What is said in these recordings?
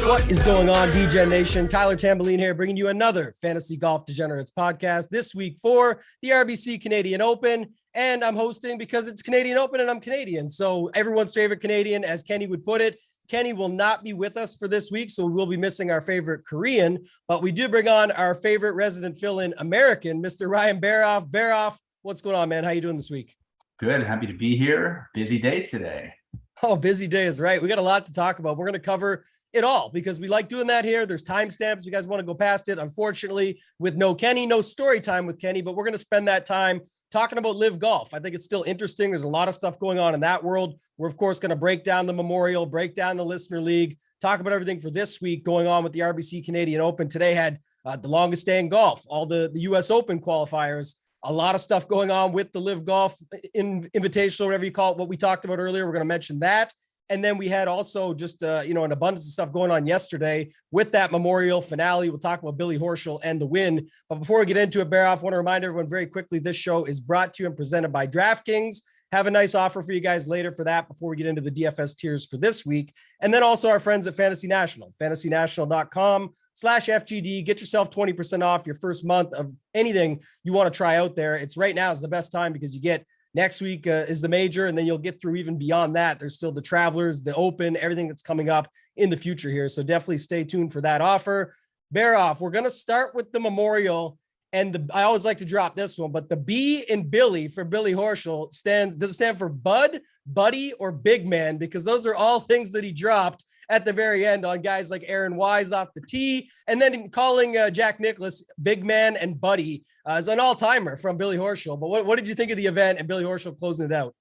What is going on, Degen Nation? Tyler Tamboline here, bringing you another Fantasy Golf Degenerates podcast this week for the RBC Canadian Open. And I'm hosting because it's Canadian Open and I'm Canadian. So everyone's favorite Canadian, as Kenny would put it. Kenny will not be with us for this week, so we will be missing our favorite Korean. But we do bring on our favorite resident fill-in American, Mr. Ryan Baroff. Baroff, what's going on, man? How you doing this week? Good. Happy to be here. Busy day today. Oh, busy day is right. We got a lot to talk about. We're going to cover it all because we like doing that here. There's timestamps. You guys want to go past it. Unfortunately, with no Kenny, no story time with Kenny, but we're going to spend that time talking about live golf. I think it's still interesting. There's a lot of stuff going on in that world. We're, of course, going to break down the Memorial, break down the Listener League, talk about everything for this week going on with the RBC Canadian Open. Today had the longest day in golf, all the US Open qualifiers, a lot of stuff going on with the live golf invitational, whatever you call it, what we talked about earlier. We're going to mention that. And then we had also just, an abundance of stuff going on yesterday with that Memorial finale. We'll talk about Billy Horschel and the win. But before we get into it, Baroff, I want to remind everyone very quickly, this show is brought to you and presented by DraftKings. Have a nice offer for you guys later for that before we get into the DFS tiers for this week. And then also our friends at Fantasy National, fantasynational.com/FGD. Get yourself 20% off your first month of anything you want to try out there. It's right now is the best time because you get next week is the major, and then you'll get through even beyond that. There's still the Travelers, the Open, everything that's coming up in the future here. So definitely stay tuned for that offer. Baroff, we're going to start with the Memorial. And I always like to drop this one, but the B in Billy for Billy Horschel does it stand for Bud, Buddy, or Big Man? Because those are all things that he dropped at the very end on guys like Aaron Wise off the tee, and then calling Jack Nicklaus Big Man and Buddy as an all-timer from Billy Horschel. But what did you think of the event and Billy Horschel closing it out?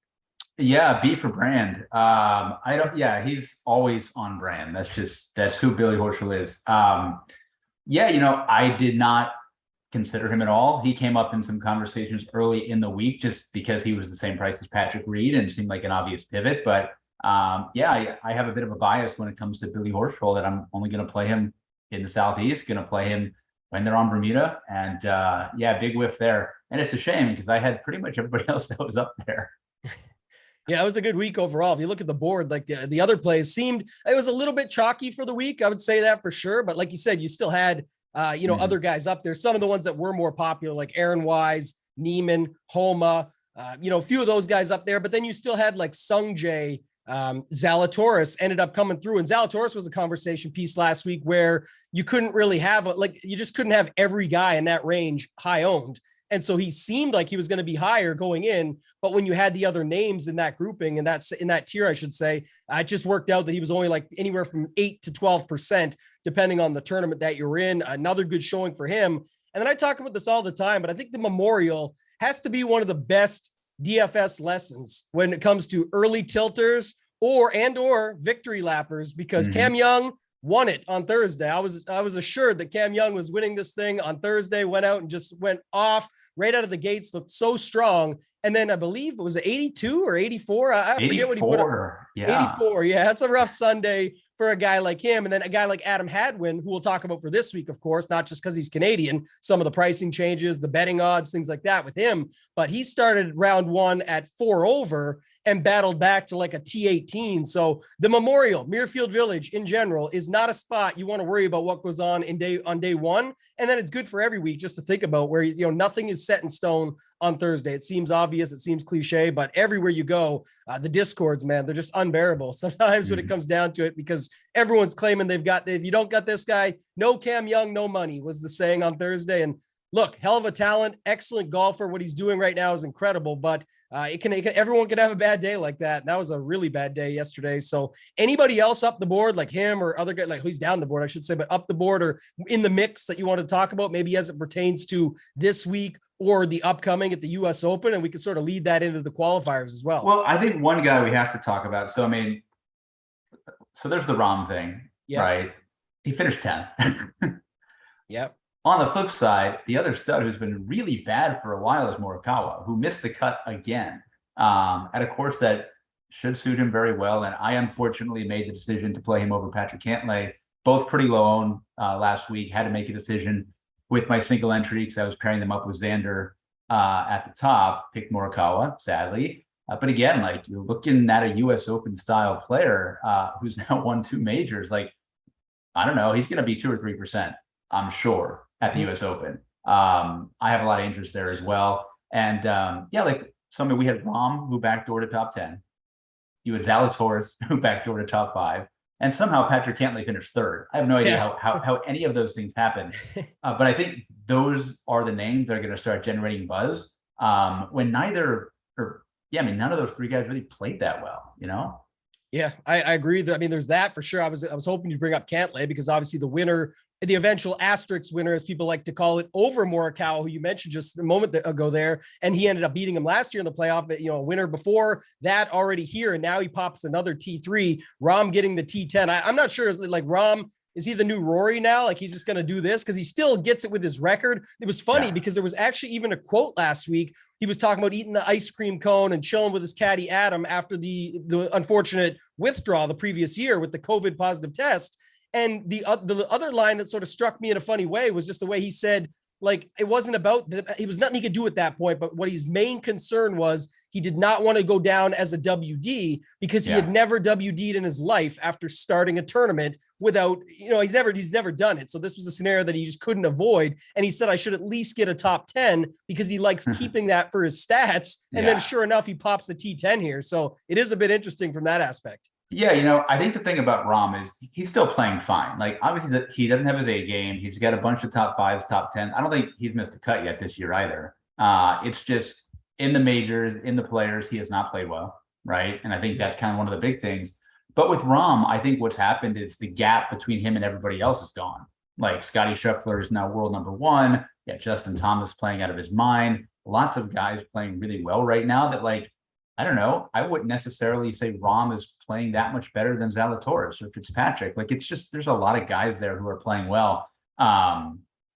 Yeah, B for brand. He's always on brand. That's who Billy Horschel is. I did not consider him at all. He came up in some conversations early in the week just because he was the same price as Patrick Reed and seemed like an obvious pivot. But I have a bit of a bias when it comes to Billy Horschel that I'm only going to play him in the Southeast, going to play him when they're on Bermuda. And big whiff there. And it's a shame because I had pretty much everybody else that was up there. Yeah, it was a good week overall. If you look at the board, like the other plays it was a little bit chalky for the week. I would say that for sure. But like you said, you still had, other guys up there. Some of the ones that were more popular, like Aaron Wise, Neiman, Homa, a few of those guys up there. But then you still had like Sung Jae, Zalatoris ended up coming through, and Zalatoris was a conversation piece last week where you couldn't really have you just couldn't have every guy in that range high owned. And so he seemed like he was going to be higher going in, but when you had the other names in that grouping and that's in that tier, I should say, it just worked out that he was only like anywhere from 8 to 12%, depending on the tournament that you're in. Another good showing for him. And then I talk about this all the time, but I think the Memorial has to be one of the best DFS lessons when it comes to early tilters or victory lappers, because Cam Young won it on Thursday. I was assured that Cam Young was winning this thing on Thursday, went out and just went off right out of the gates, looked so strong. And then I believe it was 82 or 84. I forget what he put up. 84. Yeah, that's a rough Sunday for a guy like him. And then a guy like Adam Hadwin, who we'll talk about for this week, of course, not just because he's Canadian, some of the pricing changes, the betting odds, things like that with him. But he started round one at 4 over and battled back to like a T18. So the Memorial, Muirfield Village in general, is not a spot you want to worry about what goes on day one. And then it's good for every week just to think about where, nothing is set in stone on Thursday. It seems obvious, it seems cliche, but everywhere you go, the discords, man, they're just unbearable sometimes when it comes down to it, because everyone's claiming if you don't got this guy, no Cam Young, no money was the saying on Thursday. And look, hell of a talent, excellent golfer. What he's doing right now is incredible, but everyone can have a bad day like that. That was a really bad day yesterday. So anybody else up the board, like him or other guy, like who's down the board, I should say, but up the board or in the mix that you want to talk about, maybe as it pertains to this week or the upcoming at the US Open, and we can sort of lead that into the qualifiers as well. Well, I think one guy we have to talk about. So, there's the Rahm thing, right? He finished 10th. Yep. On the flip side, the other stud who's been really bad for a while is Morikawa, who missed the cut again at a course that should suit him very well. And I unfortunately made the decision to play him over Patrick Cantlay, both pretty low owned last week. Had to make a decision with my single entry because I was pairing them up with Xander at the top. Picked Morikawa, sadly. But again, like you're looking at a US Open style player who's now won 2 majors. Like I don't know. He's going to be 2 or 3%, I'm sure, at the US Open. I have a lot of interest there as well. And yeah, like somebody, we had Rahm who backdoor to top 10. You had Zalatoris who backdoor to top 5. And somehow Patrick Cantlay finished 3rd. I have no idea how any of those things happen. But I think those are the names that are going to start generating buzz when none of those 3 guys really played that well, you know? Yeah, I agree. I mean, there's that for sure. I was hoping you'd bring up Cantlay because obviously the winner, the eventual asterisk winner, as people like to call it, over Morikawa, who you mentioned just a moment ago there, and he ended up beating him last year in the playoff. You know, a winner before that already here, and now he pops another T3. Rahm getting the T10. I'm not sure. Like Rahm, is he the new Rory now? Like he's just going to do this because he still gets it with his record. It was funny because there was actually even a quote last week. He was talking about eating the ice cream cone and chilling with his caddy Adam after the unfortunate withdrawal the previous year with the COVID positive test. And the other line that sort of struck me in a funny way was just the way he said, like, it wasn't about, it was nothing he could do at that point, but what his main concern was he did not want to go down as a WD because he had never WD'd in his life after starting a tournament without, you know, he's never done it. So this was a scenario that he just couldn't avoid. And he said, I should at least get a top 10 because he likes keeping that for his stats. And then sure enough, he pops the T10 here. So it is a bit interesting from that aspect. Yeah, you know, I think the thing about Rahm is he's still playing fine. Like, obviously, he doesn't have his A game. He's got a bunch of top 5s, top 10s. I don't think he's missed a cut yet this year either. It's just in the majors, in the players, he has not played well, right? And I think that's kind of one of the big things. But with Rahm, I think what's happened is the gap between him and everybody else is gone. Like, Scotty Scheffler is now world number 1. Yeah, Justin Thomas playing out of his mind. Lots of guys playing really well right now that, like, I don't know. I wouldn't necessarily say Rahm is playing that much better than Zalatoris or Fitzpatrick. Like, it's just, there's a lot of guys there who are playing well.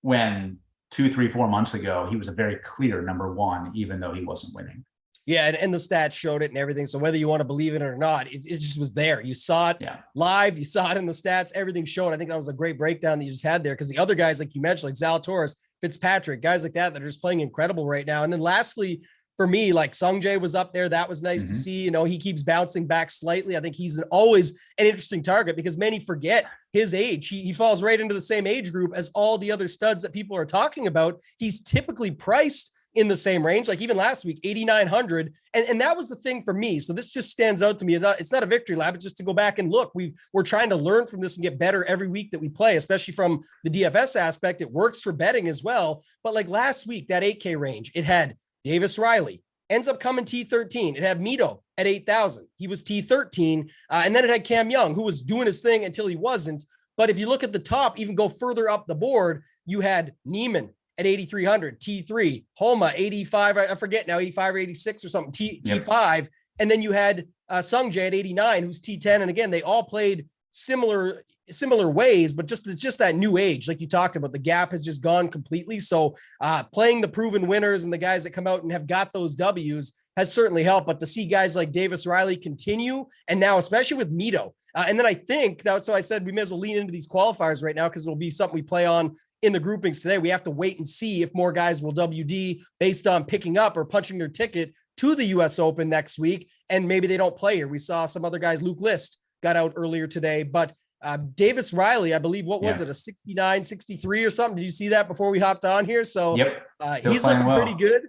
When 2, 3, 4 months ago, he was a very clear number 1, even though he wasn't winning. Yeah, and the stats showed it and everything. So whether you want to believe it or not, it just was there. You saw it live. You saw it in the stats. Everything showed. I think that was a great breakdown that you just had there because the other guys, like you mentioned, like Zalatoris, Fitzpatrick, guys like that are just playing incredible right now. And then lastly, for me, like Sungjae was up there. That was nice to see. You know, he keeps bouncing back slightly. I think he's always an interesting target because many forget his age. He falls right into the same age group as all the other studs that people are talking about. He's typically priced in the same range, like even last week, 8,900. And that was the thing for me. So this just stands out to me. It's not a victory lap. It's just to go back and look. We're trying to learn from this and get better every week that we play, especially from the DFS aspect. It works for betting as well. But like last week, that 8K range, it had Davis Riley, ends up coming T13. It had Mito at 8,000. He was T13. And then it had Cam Young, who was doing his thing until he wasn't. But if you look at the top, even go further up the board, you had Neiman at 8,300, T3, Homa, 85, I forget now, 85 or 86 or something, T5. And then you had Sungjae at 89, who's T10. And again, they all played similar ways, but it's just that new age, like you talked about, the gap has just gone completely. So playing the proven winners and the guys that come out and have got those W's has certainly helped. But to see guys like Davis Riley continue, and now especially with Mito, and then I think that's why I said we may as well lean into these qualifiers right now because it'll be something we play on in the groupings today. We have to wait and see if more guys will WD based on picking up or punching their ticket to the US Open next week, and maybe they don't play here. We saw some other guys, Luke List got out earlier today, but Davis Riley, I believe, what was it, a 69, 63 or something? Did you see that before we hopped on here? So he's looking pretty good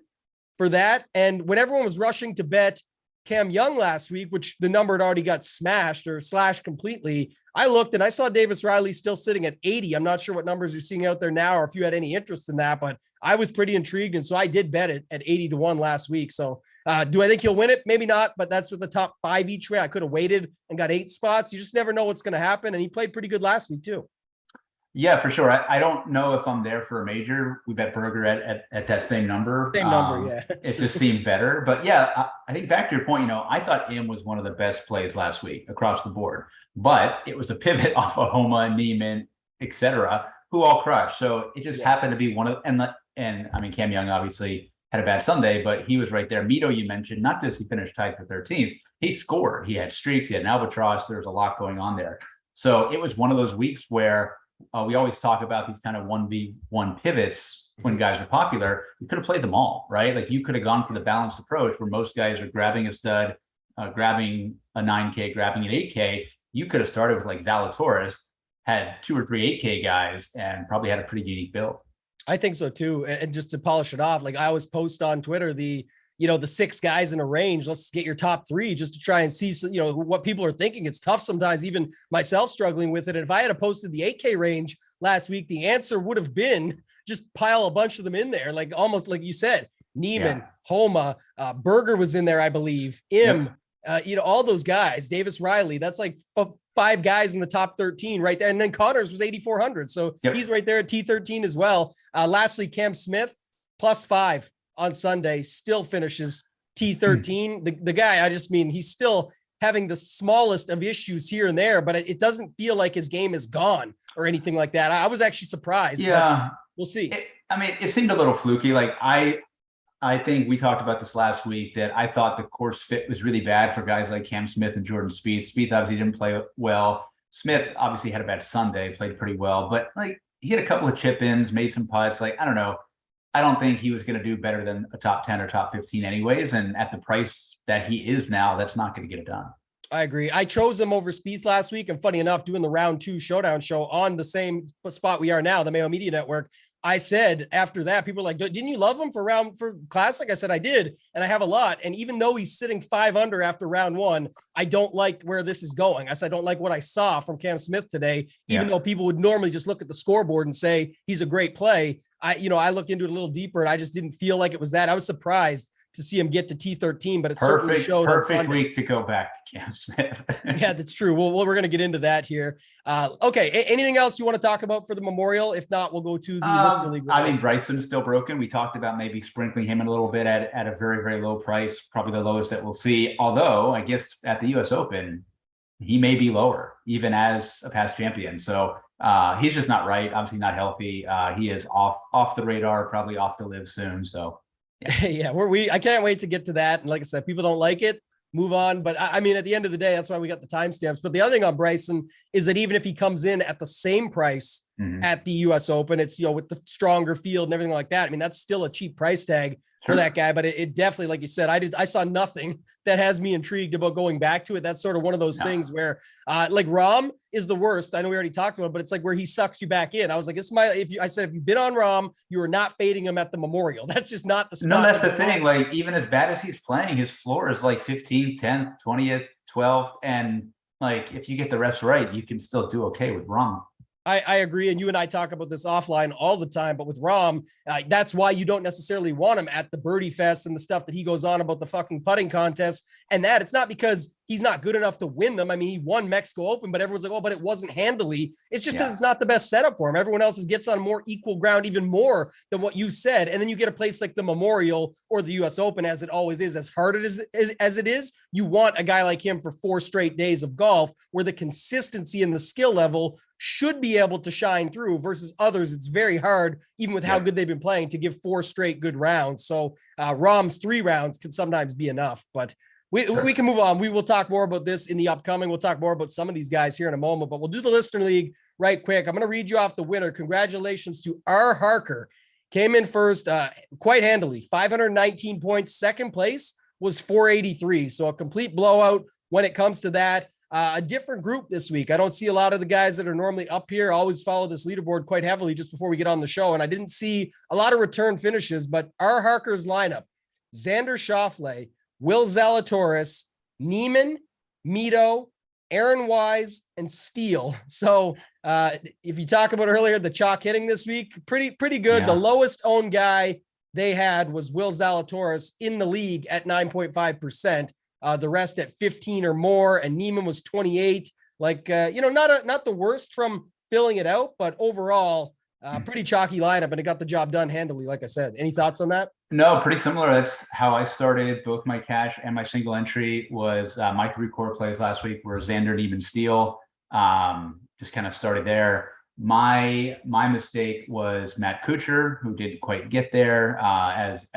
for that. And when everyone was rushing to bet Cam Young last week, which the number had already got smashed or slashed completely, I looked and I saw Davis Riley still sitting at 80. I'm not sure what numbers you're seeing out there now or if you had any interest in that, but I was pretty intrigued. And so I did bet it at 80-1 last week. So do I think he'll win it? Maybe not, but that's with the top 5 each way. I could have waited and got 8 spots. You just never know what's going to happen. And he played pretty good last week too. Yeah, for sure. I don't know if I'm there for a major. We bet Berger at that same number. Same number, yeah. It just seemed better. But yeah, I think back to your point, I thought Im was one of the best plays last week across the board. But it was a pivot off of Homa, Neiman, et cetera, who all crushed. So it just happened to be one of, and I mean, Cam Young obviously had a bad Sunday, but he was right there. Mito, you mentioned, not just he finished tied for 13th, he scored. He had streaks, he had an albatross. There was a lot going on there. So it was one of those weeks where we always talk about these kind of 1v1 pivots when guys are popular. You could have played them all, right? Like you could have gone for the balanced approach where most guys are grabbing a stud, grabbing a 9K, grabbing an 8K. You could have started with like Zalatoris, had 2 or 3 8K guys and probably had a pretty unique build. I think so too. And just to polish it off, like I always post on Twitter, the 6 guys in a range, let's get your top 3 just to try and see, what people are thinking. It's tough sometimes, even myself struggling with it. And if I had posted the 8K range last week, the answer would have been just pile a bunch of them in there. Like almost like you said, Neiman, Homa, Berger was in there, I believe. All those guys, Davis Riley, that's like 5 guys in the top 13 right there. And then Connors was 8,400. So he's right there at T13 as well. Lastly, Cam Smith +5 on Sunday, still finishes T13. The guy, he's still having the smallest of issues here and there, but it doesn't feel like his game is gone or anything like that. I was actually surprised. Yeah. We'll see. It seemed a little fluky. Like I think we talked about this last week that I thought the course fit was really bad for guys like Cam Smith and Jordan Spieth. Spieth obviously didn't play well. Smith obviously had a bad Sunday, played pretty well, but like he had a couple of chip ins, made some putts. Like, I don't know. I don't think he was going to do better than a top 10 or top 15 anyways. And at the price that he is now, that's not going to get it done. I agree. I chose him over Spieth last week. And funny enough, doing the round 2 showdown show on the same spot we are now, the Mayo Media Network, I said after that, people were like, didn't you love him for Classic? I said, I did. And I have a lot. And even though he's sitting 5 under after round 1, I don't like where this is going. I said, I don't like what I saw from Cam Smith today, even though people would normally just look at the scoreboard and say he's a great play. I looked into it a little deeper and I just didn't feel like it was that. I was surprised to see him get to T13, but it certainly showed. Perfect week to go back to Cam Smith. Yeah, that's true. Well, we're going to get into that here. Okay. Anything else you want to talk about for the Memorial? If not, we'll go to the Lister League. Bryson's still broken. We talked about maybe sprinkling him in a little bit at a very, very low price, probably the lowest that we'll see. Although I guess at the US Open, he may be lower even as a past champion. So he's just not right. Obviously not healthy. He is off the radar, probably off to live soon. So yeah, I can't wait to get to that. And like I said, people don't like it, move on. But at the end of the day, that's why we got the timestamps. But the other thing on Bryson is that even if he comes in at the same price at the US Open, it's, with the stronger field and everything like that. That's still a cheap price tag for that guy. But it definitely, like you said, I saw nothing that has me intrigued about going back to it. That's sort of one of those things where like Rahm is the worst. I know we already talked about it, but it's like where he sucks you back in. I was like, if you've been on Rahm, you are not fading him at the Memorial. That's just not the spot. No, that's the thing. Like, even as bad as he's playing, his floor is like 15th, 10th, 20th, 12th. And like, if you get the rest right, you can still do okay with Rahm. I agree. And you and I talk about this offline all the time, but with Rahm, that's why you don't necessarily want him at the Birdie Fest and the stuff that he goes on about the fucking putting contest and that. It's not because he's not good enough to win them. He won Mexico Open, but everyone's like, oh, but it wasn't handily. It's just because it's not the best setup for him. Everyone else gets on more equal ground, even more than what you said. And then you get a place like the Memorial or the US Open, as it always is, as hard as it is. You want a guy like him for 4 straight days of golf where the consistency and the skill level should be able to shine through versus others. It's very hard, even with how good they've been playing, to give 4 straight good rounds. So Rahm's 3 rounds could sometimes be enough, but we can move on. We will talk more about this in the upcoming. We'll talk more about some of these guys here in a moment, but we'll do the Listener League right quick. I'm going to read you off the winner. Congratulations to R. Harker. Came in first quite handily, 519 points. Second place was 483. So a complete blowout when it comes to that. A different group this week. I don't see a lot of the guys that are normally up here. I always follow this leaderboard quite heavily just before we get on the show. And I didn't see a lot of return finishes, but R. Harker's lineup: Xander Schauffele, Will Zalatoris, Neiman, Mito, Aaron Wise, and Steele. So if you talk about earlier, the chalk hitting this week, pretty good. The lowest owned guy they had was Will Zalatoris in the league at 9.5%. The rest at 15 or more, and Neiman was 28. Like, not the worst from filling it out, but overall, pretty chalky lineup, and it got the job done handily. Like I said, any thoughts on that? No, pretty similar. That's how I started both my cash and my single entry. Was my 3 core plays last week were Xander, Neiman, Steele. Just kind of started there. My mistake was Matt Kuchar, who didn't quite get there as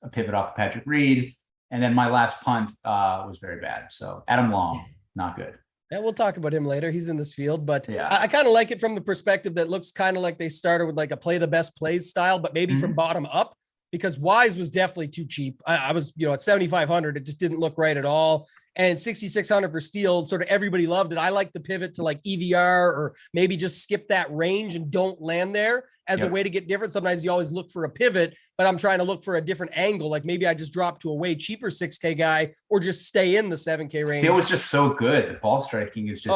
a pivot off of Patrick Reed. And then my last punt was very bad. So Adam Long, not good. Yeah, we'll talk about him later. He's in this field, but I kind of like it from the perspective that looks kind of like they started with like a play the best plays style, but maybe from bottom up, because Wise was definitely too cheap. I was, at 7,500, it just didn't look right at all. And 6,600 for Steele, sort of everybody loved it. I like the pivot to like EVR, or maybe just skip that range and don't land there as a way to get different. Sometimes you always look for a pivot, but I'm trying to look for a different angle. Like maybe I just drop to a way cheaper 6K guy, or just stay in the 7K range. Steele was just so good. The ball striking is just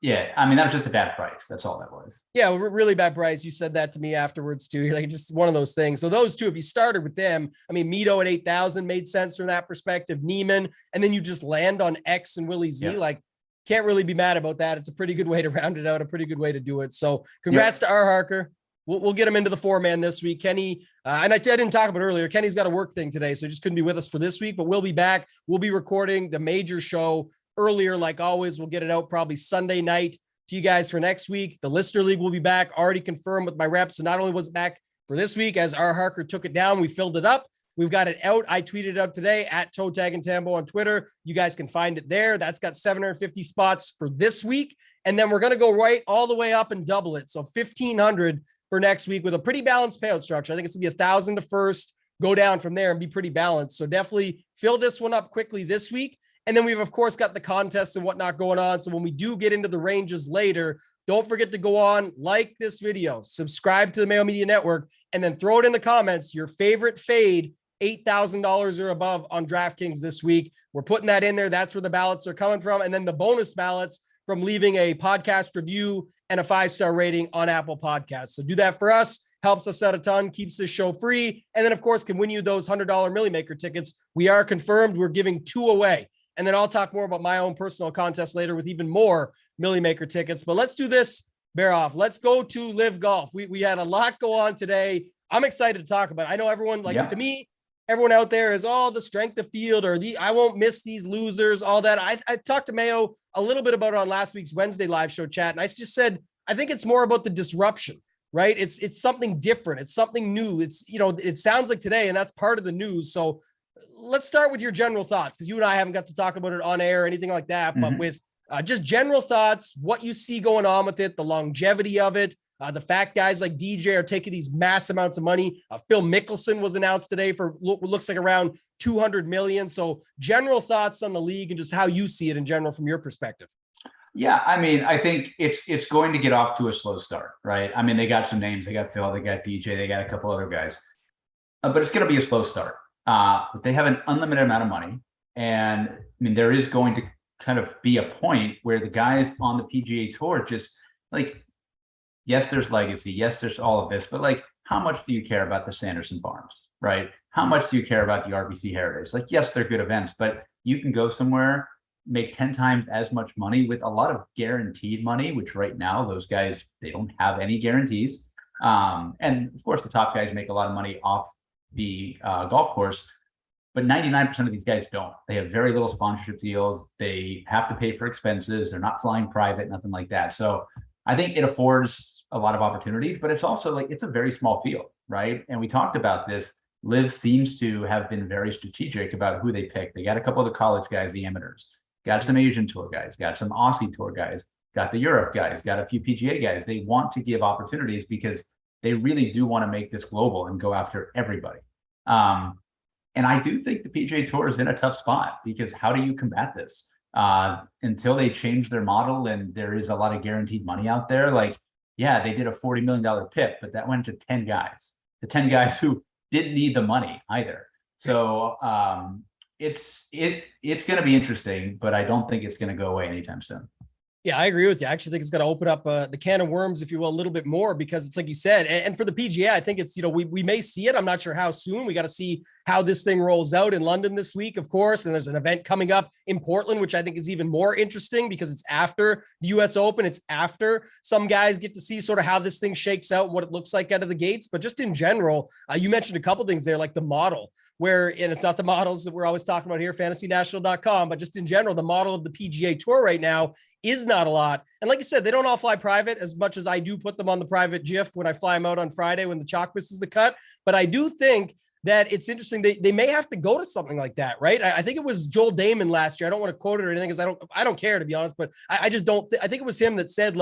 I mean, that was just a bad price. That's all that was. Yeah, really bad price. You said that to me afterwards too. Like, just one of those things. So those two, if you started with them, I mean, Mito at 8,000 made sense from that perspective. Neiman, and then you just land on X and Willie Z. Like, can't really be mad about that. It's a pretty good way to round it out. A pretty good way to do it. So congrats to R. Harker. We'll get him into the 4-man this week. Kenny, and I didn't talk about it earlier, Kenny's got a work thing today, so he just couldn't be with us for this week, but we'll be back. We'll be recording the major show earlier, like always. We'll get it out probably Sunday night to you guys for next week. The Listener League will be back, already confirmed with my reps. So not only was it back for this week, as R. Harker took it down, we filled it up. We've got it out. I tweeted it up today at Toe Tag and Tambo on Twitter. You guys can find it there. That's got 750 spots for this week. And then we're going to go right all the way up and double it. So 1,500 for next week with a pretty balanced payout structure. I think it's going to be 1,000 to first, go down from there and be pretty balanced. So definitely fill this one up quickly this week. And then we've, of course, got the contests and whatnot going on. So when we do get into the ranges later, don't forget to go on, like this video, subscribe to the Mayo Media Network, and then throw it in the comments, your favorite fade, $8,000 or above on DraftKings this week. We're putting that in there. That's where the ballots are coming from. And then the bonus ballots from leaving a podcast review and a 5-star rating on Apple Podcasts. So do that for us. Helps us out a ton, keeps this show free. And then, of course, can win you those $100 Millie Maker tickets. We are confirmed. We're giving 2 away. And then I'll talk more about my own personal contest later with even more Millie Maker tickets. But let's do this, Baroff. Let's go to Live Golf. We had a lot go on today. I'm excited to talk about it. I know everyone, to me, everyone out there is, the strength of field, or I won't miss these losers, all that. I talked to Mayo a little bit about it on last week's Wednesday live show chat. And I just said, I think it's more about the disruption, right? It's something different. It's something new. It's, it sounds like today, and that's part of the news. So let's start with your general thoughts, because you and I haven't got to talk about it on air or anything like that, but with just general thoughts, what you see going on with it, the longevity of it, the fact guys like DJ are taking these mass amounts of money. Phil Mickelson was announced today for what looks like around 200 million. So general thoughts on the league and just how you see it in general from your perspective. Yeah, I mean, I think it's going to get off to a slow start, right? I mean, they got some names. They got Phil, they got DJ, they got a couple other guys. But it's going to be a slow start. But they have an unlimited amount of money. And I mean, there is going to kind of be a point where the guys on the PGA Tour just yes, there's legacy. Yes, there's all of this. But how much do you care about the Sanderson Farms, right? How much do you care about the RBC Heritage? Yes, they're good events, but you can go somewhere, make 10 times as much money with a lot of guaranteed money, which right now, those guys, they don't have any guarantees. And of course, the top guys make a lot of money off the golf course, but 99% of these guys don't. They have very little sponsorship deals. They have to pay for expenses. They're not flying private, nothing like that. So I think it affords a lot of opportunities, but it's also it's a very small field, right? And we talked about this. Liv seems to have been very strategic about who they pick. They got a couple of the college guys, the amateurs, got some Asian tour guys, got some Aussie tour guys, got the Europe guys, got a few PGA guys. They want to give opportunities because they really do want to make this global and go after everybody. And I do think the PGA Tour is in a tough spot, because how do you combat this? Until they change their model and there is a lot of guaranteed money out there, they did a $40 million PIP, but that went to 10 guys, the 10 guys who didn't need the money either. So it's going to be interesting, but I don't think it's going to go away anytime soon. Yeah, I agree with you. I actually think it's going to open up the can of worms, if you will, a little bit more, because it's like you said, and for the PGA, I think it's, we may see it. I'm not sure how soon. We got to see how this thing rolls out in London this week, of course. And there's an event coming up in Portland, which I think is even more interesting because it's after the US Open. It's after some guys get to see sort of how this thing shakes out, what it looks like out of the gates. But just in general, you mentioned a couple things there, like the model, and it's not the models that we're always talking about here, fantasynational.com, but just in general, the model of the PGA Tour right now is not a lot. And like you said, they don't all fly private, as much as I do put them on the private GIF when I fly them out on Friday when the chalk misses the cut. But I do think that it's interesting. They may have to go to something like that, right? I think it was Joel Damon last year. I don't want to quote it or anything because I don't care, to be honest, but I just don't. I think it was him that said,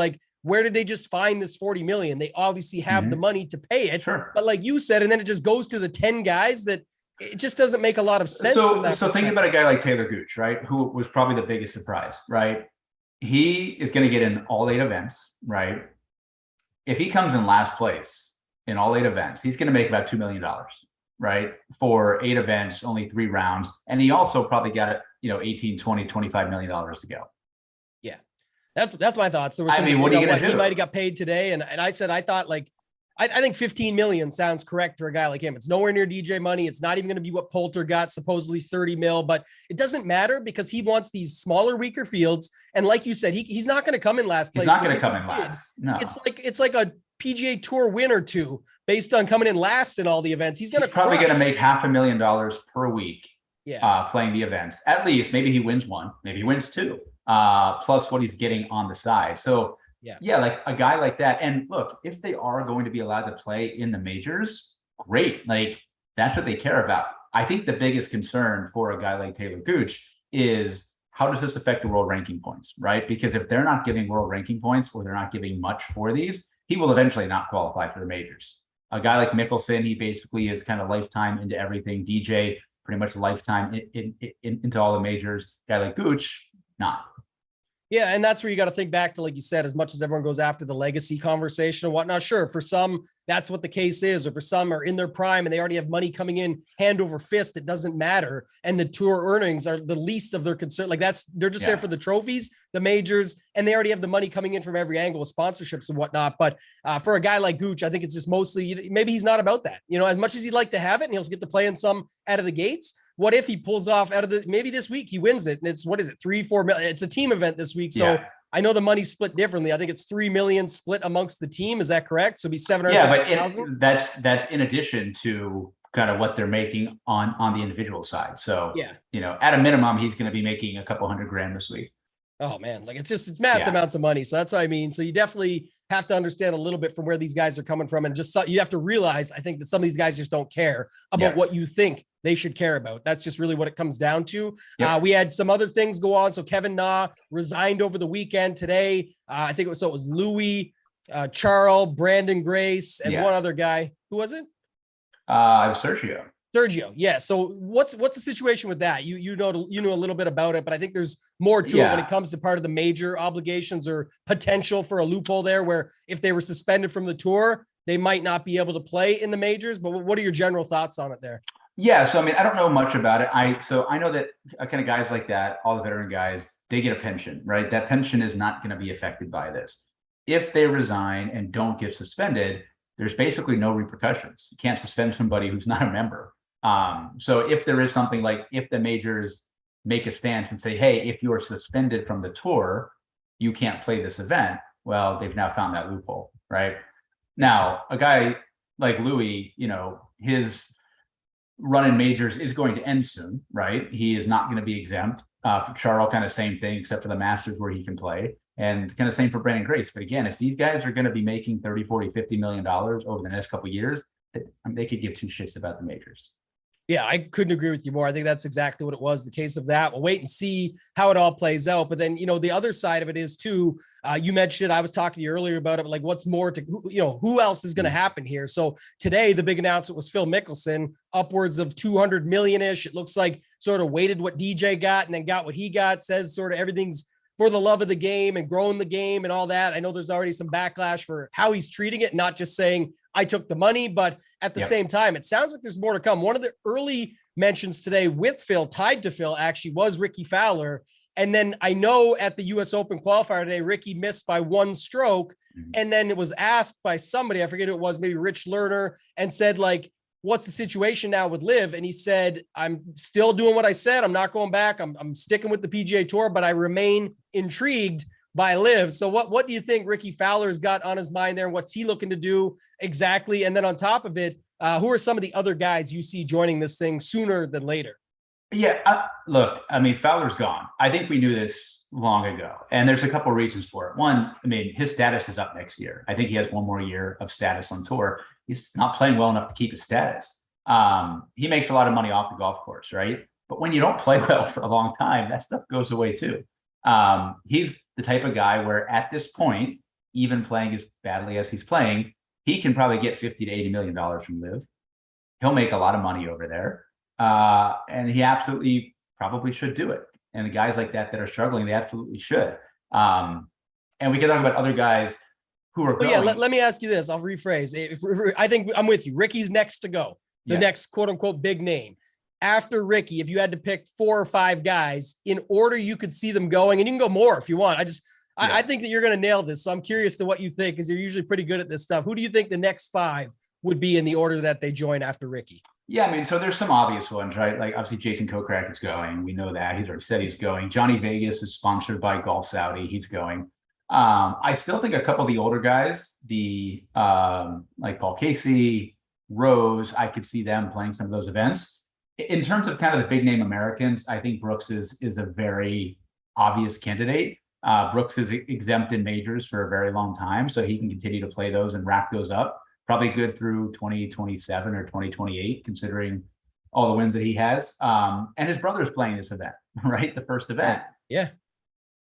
where did they just find this 40 million? They obviously have the money to pay it. Sure. But like you said, and then it just goes to the 10 guys that it just doesn't make a lot of sense. So think about a guy like Taylor Gooch, right? Who was probably the biggest surprise, right? He is going to get in all 8 events, right? If he comes in last place in all 8 events, he's going to make about $2 million, right? For 8 events, only 3 rounds. And he also probably got, 18, 20, $25 million to go. Yeah. That's my thoughts. There was some, what are you going to do? He might've got paid today. And I said, I thought like, I think 15 million sounds correct for a guy like him. It's nowhere near DJ money. It's not even going to be what Poulter got, supposedly 30 mil, but it doesn't matter because he wants these smaller, weaker fields. And like you said, he's not going to come in last place. He's not going to come in last. No, it's like a PGA Tour win or two based on coming in last in all the events. He's probably going to make $500,000 per week. Yeah. Playing the events. At least maybe he wins 1, maybe he wins 2, plus what he's getting on the side. So yeah, like a guy like that. And look, if they are going to be allowed to play in the majors, great. Like that's what they care about. I think the biggest concern for a guy like Taylor Gooch is how does this affect the world ranking points, right? Because if they're not giving world ranking points or they're not giving much for these, he will eventually not qualify for the majors. A guy like Mickelson, he basically is kind of lifetime into everything. DJ, pretty much lifetime into all the majors. Guy like Gooch, not. Yeah, and that's where you got to think back to, like you said, as much as everyone goes after the legacy conversation and whatnot, sure, for some, that's what the case is, or for some are in their prime and they already have money coming in hand over fist, it doesn't matter. And the tour earnings are the least of their concern. Like they're just there for the trophies, the majors, and they already have the money coming in from every angle with sponsorships and whatnot. But for a guy like Gooch, I think it's just mostly, maybe he's not about that, as much as he'd like to have it and he'll get to play in some out of the gates. What if he pulls off out of maybe this week he wins it and it's, what is it? 3-4 million. It's a team event this week. So I know the money's split differently. I think it's 3 million split amongst the team. Is that correct? So it'd be 700,000. Yeah, but that's in addition to kind of what they're making on the individual side. So, at a minimum, he's going to be making a couple $100,000 this week. Oh man, like it's massive amounts of money. So that's what I mean. So you definitely have to understand a little bit from where these guys are coming from. And just you have to realize, I think that some of these guys just don't care about what you think they should care about. That's just really what it comes down to. We had some other things go on. So Kevin Na resigned over the weekend today. I think it was Louis, Charles, Brandon Grace, and one other guy. Who was it? Sergio. Yeah. So what's the situation with that? You know a little bit about it, but I think there's more to it when it comes to part of the major obligations or potential for a loophole there, where if they were suspended from the tour, they might not be able to play in the majors. But what are your general thoughts on it there? Yeah. So, I mean, I don't know much about it. I know that kind of guys like that, all the veteran guys, they get a pension, right? That pension is not going to be affected by this. If they resign and don't get suspended, there's basically no repercussions. You can't suspend somebody who's not a member. So if there is something like, if the majors make a stance and say, hey, if you are suspended from the tour, you can't play this event. Well, they've now found that loophole, right? Now, a guy like Louis, his run in majors is going to end soon, right? He is not going to be exempt. For Charles, kind of same thing, except for the Masters where he can play, and kind of same for Brandon Grace. But again, if these guys are going to be making 30, 40, $50 million over the next couple of years, they could give 2 shits about the majors. Yeah, I couldn't agree with you more. I think that's exactly what it was, the case of that. We'll wait and see how it all plays out. But then, the other side of it is too, you mentioned it, I was talking to you earlier about it, but like what's more to, who else is going to happen here? So today, the big announcement was Phil Mickelson, upwards of 200 million-ish. It looks like sort of weighted what DJ got and then got what he got, says sort of everything's for the love of the game and growing the game and all that. I know there's already some backlash for how he's treating it, not just saying, I took the money, but at the same time, it sounds like there's more to come. One of the early mentions today with Phil, tied to Phil, actually was Ricky Fowler. And then I know at the US Open qualifier today, Ricky missed by 1 stroke. And then it was asked by somebody, I forget who it was, maybe Rich Lerner, and said like, what's the situation now with Liv? And he said, I'm still doing what I said. I'm not going back. I'm sticking with the PGA Tour, but I remain intrigued by Liv. So what do you think Ricky Fowler's got on his mind there? And what's he looking to do exactly? And then on top of it, who are some of the other guys you see joining this thing sooner than later? Yeah, look, I mean, Fowler's gone. I think we knew this long ago, and there's a couple of reasons for it. One, I mean, his status is up next year. I think he has 1 more year of status on tour. He's not playing well enough to keep his status. He makes a lot of money off the golf course, right? But when you don't play well for a long time, that stuff goes away too. He's the type of guy where at this point, even playing as badly as he's playing, he can probably get $50 to $80 million from Liv. He'll make a lot of money over there. And he absolutely probably should do it. And the guys like that are struggling, they absolutely should. And we can talk about other guys who are going. Yeah, let me ask you this. I'll rephrase. I think I'm with you. Ricky's next to go. The next quote unquote big name. After Ricky, if you had to pick 4 or 5 guys in order you could see them going, and you can go more if you want. I think that you're going to nail this. So I'm curious to what you think, because you're usually pretty good at this stuff. Who do you think the next 5 would be in the order that they join after Ricky? Yeah, I mean, so there's some obvious ones, right? Like obviously Jason Kokrak is going. We know that. He's already said he's going. Johnny Vegas is sponsored by Golf Saudi. He's going. I still think a couple of the older guys, like Paul Casey, Rose, I could see them playing some of those events. In terms of kind of the big name Americans, I think Brooks is a very obvious candidate. Brooks is exempt in majors for a very long time, so he can continue to play those and rack those up. Probably good through 2027 or 2028, considering all the wins that he has. And his brother is playing this event, right? The first event. Yeah.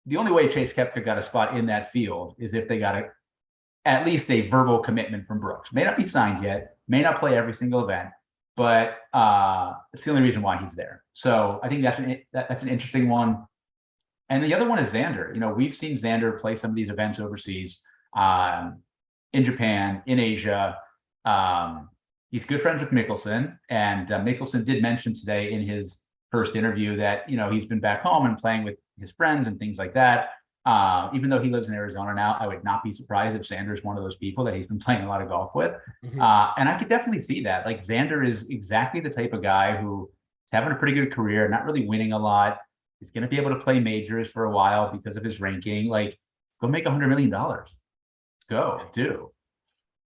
The only way Chase Koepka got a spot in that field is if they got at least a verbal commitment from Brooks. May not be signed yet, may not play every single event, but it's the only reason why he's there. So I think that's an interesting one. And the other one is Xander. You know, we've seen Xander play some of these events overseas, in Japan, in Asia. He's good friends with Mickelson, and Mickelson did mention today in his first interview that, you know, he's been back home and playing with his friends and things like that. Even though he lives in Arizona now, I would not be surprised if Xander is one of those people that he's been playing a lot of golf with. Mm-hmm. And I could definitely see that. Like, Xander is exactly the type of guy who is having a pretty good career, not really winning a lot. He's going to be able to play majors for a while because of his ranking. Like, go make $100 million. Go do.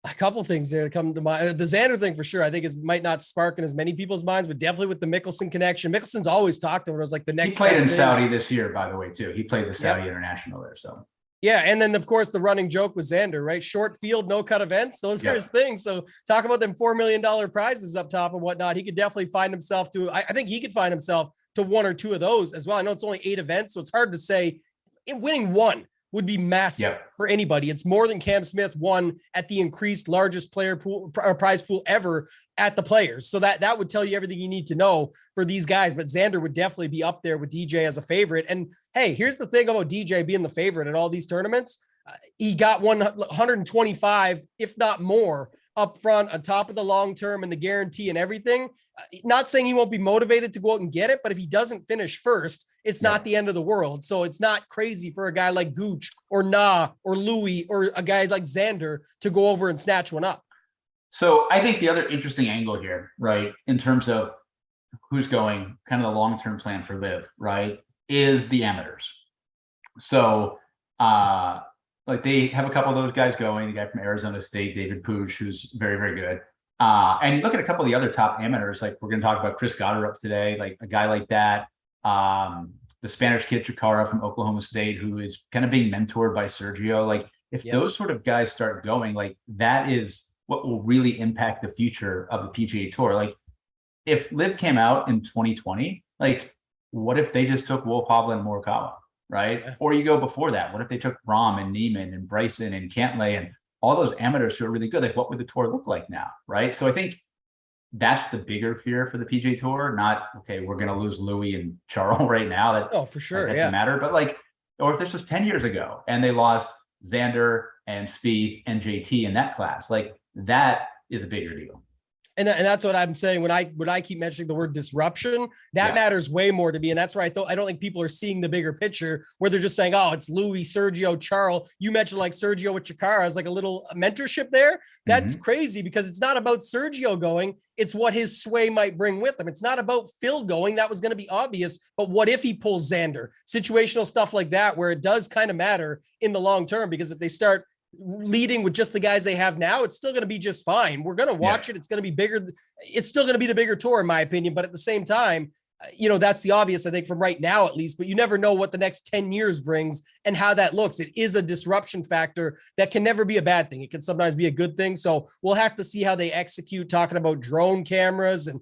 A couple things there come to mind. The Xander thing for sure, I think might not spark in as many people's minds, but definitely with the Mickelson connection. Mickelson's always talked about it as like the next. He played in Saudi this year, by the way, too. He played the Saudi International there. So yeah, and then of course the running joke with Xander, right? Short field, no cut events. Those are his things. So talk about them $4 million prizes up top and whatnot. He could definitely find himself to. I think he could find himself to 1 or 2 of those as well. I know it's only 8 events, so it's hard to say. Winning 1 would be massive for anybody. It's more than Cam Smith won at the increased largest player pool or prize pool ever at the Players. So that would tell you everything you need to know for these guys. But Xander would definitely be up there with DJ as a favorite. And hey, here's the thing about DJ being the favorite at all these tournaments. He got 125, if not more, up front on top of the long term and the guarantee and everything. Not saying he won't be motivated to go out and get it, but if he doesn't finish first, it's not the end of the world. So it's not crazy for a guy like Gooch or Na or Louis or a guy like Xander to go over and snatch one up. So I think the other interesting angle here, right, in terms of who's going, kind of the long-term plan for Liv, right, is the amateurs. So like they have a couple of those guys going, the guy from Arizona State, David Pooch, who's very, very good. And you look at a couple of the other top amateurs, like we're going to talk about Chris Goddard today, like a guy like that. The Spanish kid Chikara from Oklahoma State, who is kind of being mentored by Sergio. Like if those sort of guys start going, like that is what will really impact the future of the PGA Tour. Like if Liv came out in 2020, like what if they just took Wolf Hovland and Morikawa, right? Yeah. Or you go before that, what if they took Rahm and Neiman and Bryson and Cantlay and all those amateurs who are really good? Like what would the tour look like now, right? So I think that's the bigger fear for the PGA Tour. Not, okay, we're going to lose Louis and Charles right now. That, for sure. That doesn't matter. But like, or if this was 10 years ago and they lost Xander and Spieth and JT in that class, like that is a bigger deal. And that's what I'm saying when I keep mentioning the word disruption, that matters way more to me. And that's where I don't think people are seeing the bigger picture where they're just saying, oh, it's Louis, Sergio, Charles. You mentioned like Sergio with Chikara as like a little mentorship there. That's crazy because it's not about Sergio going. It's what his sway might bring with him. It's not about Phil going. That was going to be obvious. But what if he pulls Xander? Situational stuff like that, where it does kind of matter in the long term, because if they start leading with just the guys they have now, it's still going to be just fine. We're going to watch it. It's going to be bigger. It's still going to be the bigger tour, in my opinion. But at the same time, that's the obvious, I think, from right now, at least, but you never know what the next 10 years brings and how that looks. It is a disruption factor that can never be a bad thing. It can sometimes be a good thing. So we'll have to see how they execute, talking about drone cameras and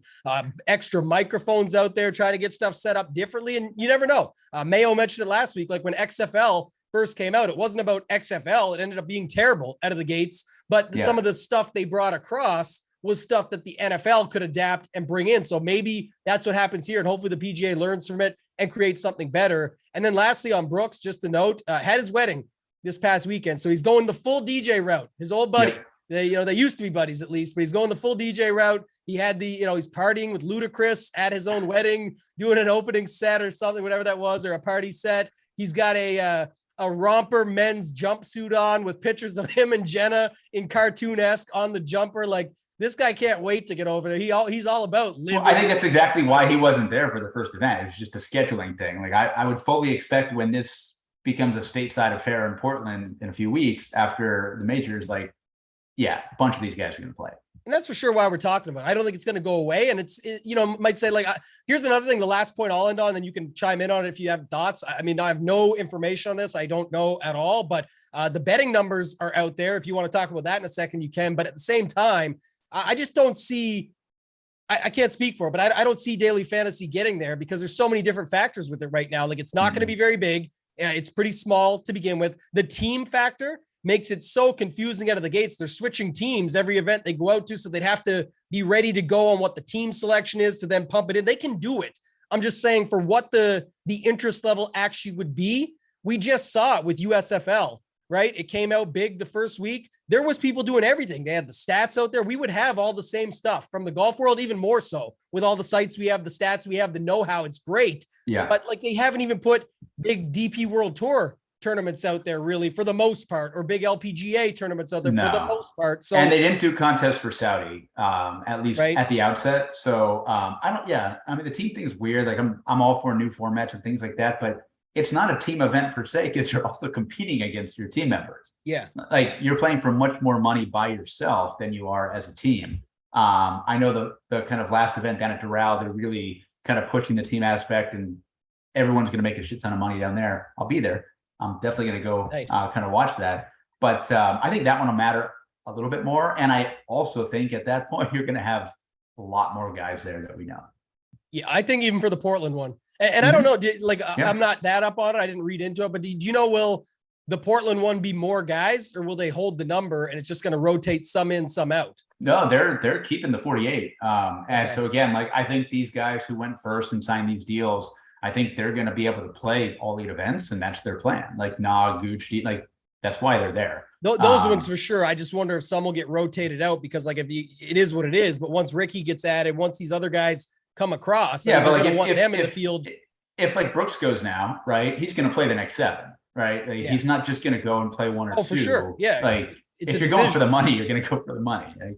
extra microphones out there, trying to get stuff set up differently. And you never know. Mayo mentioned it last week, like when XFL first came out. It wasn't about XFL. It ended up being terrible out of the gates, but some of the stuff they brought across was stuff that the NFL could adapt and bring in. So maybe that's what happens here. And hopefully the PGA learns from it and creates something better. And then lastly on Brooks, just a note, had his wedding this past weekend. So he's going the full DJ route. His old buddy, they used to be buddies at least, but he's going the full DJ route. He had he's partying with Ludacris at his own wedding, doing an opening set or something, whatever that was, or a party set. He's got a romper men's jumpsuit on with pictures of him and Jenna in cartoon-esque on the jumper. Like, this guy can't wait to get over there. He's all about living. Well, I think that's exactly why he wasn't there for the first event. It was just a scheduling thing. Like, I would fully expect when this becomes a stateside affair in Portland in a few weeks after the majors, like, a bunch of these guys are going to play. And that's for sure why we're talking about it. I don't think it's going to go away. And might say, like, here's another thing, the last point I'll end on, then you can chime in on it if you have thoughts. I mean, I have no information on this. I don't know at all, but the betting numbers are out there. If you want to talk about that in a second, you can. But at the same time, I just don't see, I can't speak for it, but I don't see daily fantasy getting there because there's so many different factors with it right now. Like, it's not going to be very big. It's pretty small to begin with. The team factor makes it so confusing out of the gates. They're switching teams every event they go out to, so they'd have to be ready to go on what the team selection is to then pump it in. They can do it. I'm just saying, for what the interest level actually would be, we just saw it with USFL, right? It came out big the first week. There was people doing everything. They had the stats out there. We would have all the same stuff from the golf world, even more so with all the sites we have, the stats we have, the know-how. It's great. Yeah. But like, they haven't even put big DP World Tour tournaments out there really for the most part, or big LPGA tournaments out there for the most part. So, and they didn't do contests for Saudi, at least at the outset. So I mean, the team thing is weird. Like, I'm all for new formats and things like that, but it's not a team event per se, because you're also competing against your team members. Yeah. Like, you're playing for much more money by yourself than you are as a team. I know the kind of last event down at Doral, they're really kind of pushing the team aspect, and everyone's going to make a shit ton of money down there. I'll be there. I'm definitely going to go kind of watch that. But I think that one will matter a little bit more. And I also think at that point, you're going to have a lot more guys there that we know. Yeah, I think even for the Portland one. And I don't know, I'm not that up on it. I didn't read into it. But do you know, will the Portland one be more guys, or will they hold the number and it's just going to rotate some in, some out? No, they're keeping the 48. And so again, like, I think these guys who went first and signed these deals, I think they're going to be able to play all 8 events, and that's their plan. Like, Gooch, like, that's why they're there. Those ones for sure. I just wonder if some will get rotated out, because like, it is what it is. But once Ricky gets added, once these other guys come across, but like, if them in the field. If like Brooks goes now, right, he's going to play the next 7, right? Like, he's not just going to go and play 1 or 2. For sure. Yeah. Like, if you're going for the money, you're going to go for the money. Right?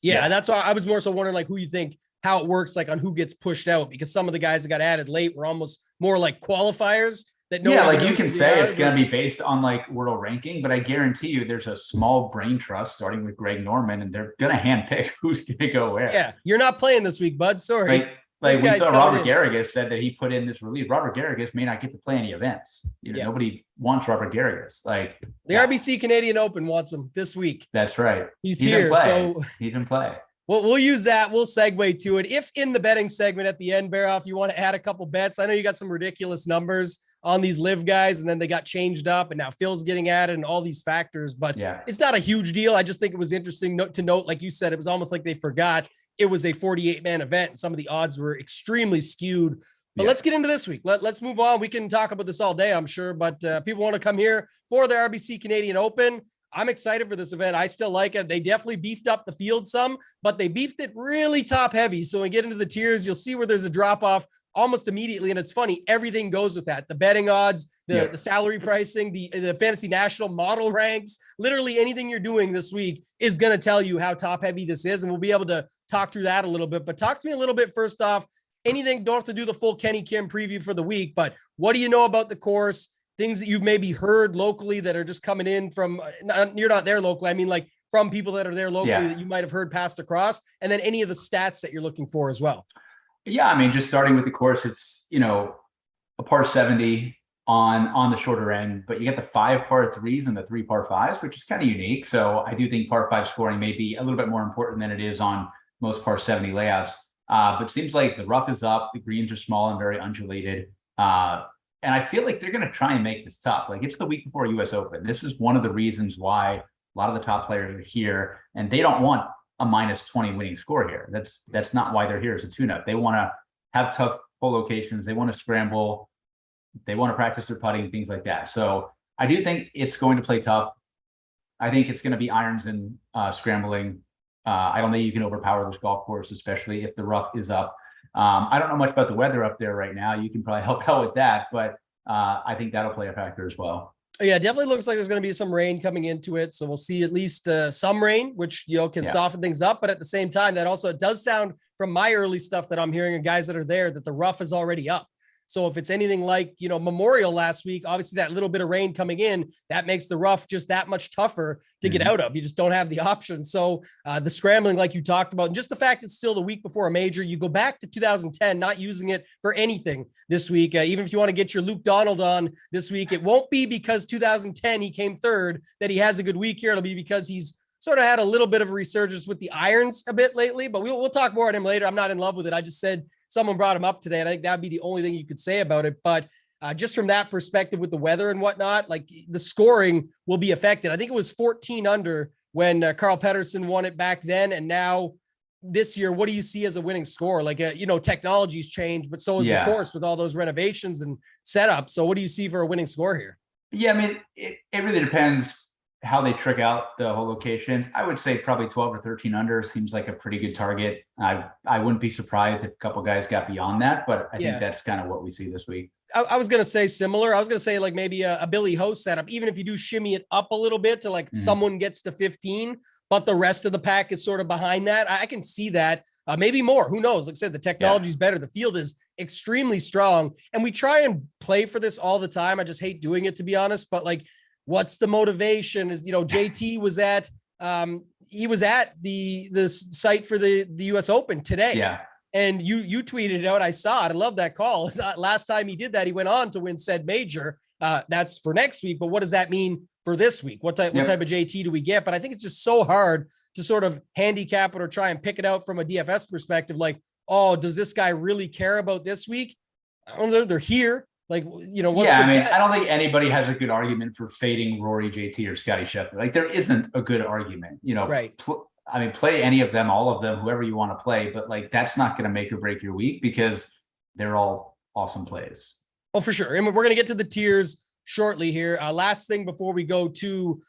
Yeah, and that's why I was more so wondering, like, who you think, how it works, like, on who gets pushed out, because some of the guys that got added late were almost more like qualifiers that like, you can say it's going to be based on like world ranking, but I guarantee you there's a small brain trust starting with Greg Norman, and they're going to handpick who's going to go where. Yeah, you're not playing this week, bud. Sorry. Like we saw Robert Garrigus said that he put in this release. Robert Garrigus may not get to play any events. Nobody wants Robert Garrigus. Like, the RBC Canadian Open wants him this week. That's right. He's here. So he didn't play. Well, we'll use that. We'll segue to it. If in the betting segment at the end, Baroff, you want to add a couple bets. I know you got some ridiculous numbers on these live guys, and then they got changed up, and now Phil's getting added, and all these factors, but it's not a huge deal. I just think it was interesting to note, like you said, it was almost like they forgot it was a 48-man event, and some of the odds were extremely skewed. But let's get into this week. Let's move on. We can talk about this all day, I'm sure, but people want to come here for the RBC Canadian Open. I'm excited for this event. I still like it. They definitely beefed up the field some, but they beefed it really top heavy. So when we get into the tiers, you'll see where there's a drop off almost immediately. And it's funny, everything goes with that. The betting odds, the salary pricing, the Fantasy National model ranks, literally anything you're doing this week is going to tell you how top heavy this is. And we'll be able to talk through that a little bit, but talk to me a little bit first off. Anything, don't have to do the full Kenny Kim preview for the week, but what do you know about the course? Things that you've maybe heard locally that are just coming in from, you're not there locally. I mean, like, from people that are there locally that you might have heard passed across, and then any of the stats that you're looking for as well. Yeah. I mean, just starting with the course, it's, a par 70 on the shorter end, but you get the 5 par 3s and the 3 par 5s, which is kind of unique. So I do think par 5 scoring may be a little bit more important than it is on most par 70 layouts. But it seems like the rough is up, the greens are small and very undulated. And I feel like they're going to try and make this tough. Like, it's the week before US Open. This is one of the reasons why a lot of the top players are here, and they don't want a -20 winning score here. That's not why they're here as a tune-up. They want to have tough hole locations. They want to scramble. They want to practice their putting, things like that. So I do think it's going to play tough. I think it's going to be irons and scrambling. I don't think you can overpower this golf course, especially if the rough is up. I don't know much about the weather up there right now. You can probably help out with that, but I think that'll play a factor as well. Yeah, definitely looks like there's going to be some rain coming into it. So we'll see at least some rain, which, can soften things up. But at the same time, that also, it does sound from my early stuff that I'm hearing and guys that are there, that the rough is already up. So if it's anything like, Memorial last week, obviously that little bit of rain coming in, that makes the rough just that much tougher to get out of. You just don't have the option. So the scrambling, like you talked about, and just the fact it's still the week before a major, you go back to 2010, not using it for anything this week. Even if you want to get your Luke Donald on this week, it won't be because 2010 he came third that he has a good week here. It'll be because he's sort of had a little bit of a resurgence with the irons a bit lately, but we'll talk more on him later. I'm not in love with it. I just said someone brought him up today, and I think that'd be the only thing you could say about it. But just from that perspective with the weather and whatnot, like the scoring will be affected. I think it was 14 under when Carl Pedersen won it back then. And now this year, what do you see as a winning score? Like, technology's changed, but so is the course with all those renovations and setups. So what do you see for a winning score here? Yeah, I mean, it really depends how they trick out the whole locations. I would say probably 12 or 13 under seems like a pretty good target. I wouldn't be surprised if a couple guys got beyond that, but I think that's kind of what we see this week. I was going to say similar. I was going to say like maybe a Billy Ho setup, even if you do shimmy it up a little bit to like someone gets to 15, but the rest of the pack is sort of behind that. I can see that. Maybe more. Who knows? Like I said, the technology is better. The field is extremely strong. And we try and play for this all the time. I just hate doing it, to be honest. But like, what's the motivation? Is, JT was at the site for the US Open today. Yeah. And you tweeted it out. I saw it. I love that call. Last time he did that, he went on to win said major. That's for next week. But what does that mean for this week? What type of JT do we get? But I think it's just so hard to sort of handicap it or try and pick it out from a DFS perspective. Like, oh, does this guy really care about this week? I don't know. They're here. Like, what's I don't think anybody has a good argument for fading Rory, JT, or Scotty Scheffler. Like, there isn't a good argument, right. Play any of them, all of them, whoever you want to play, but like, that's not going to make or break your week because they're all awesome plays. Oh, for sure. And we're going to get to the tiers shortly here. Last thing before we go to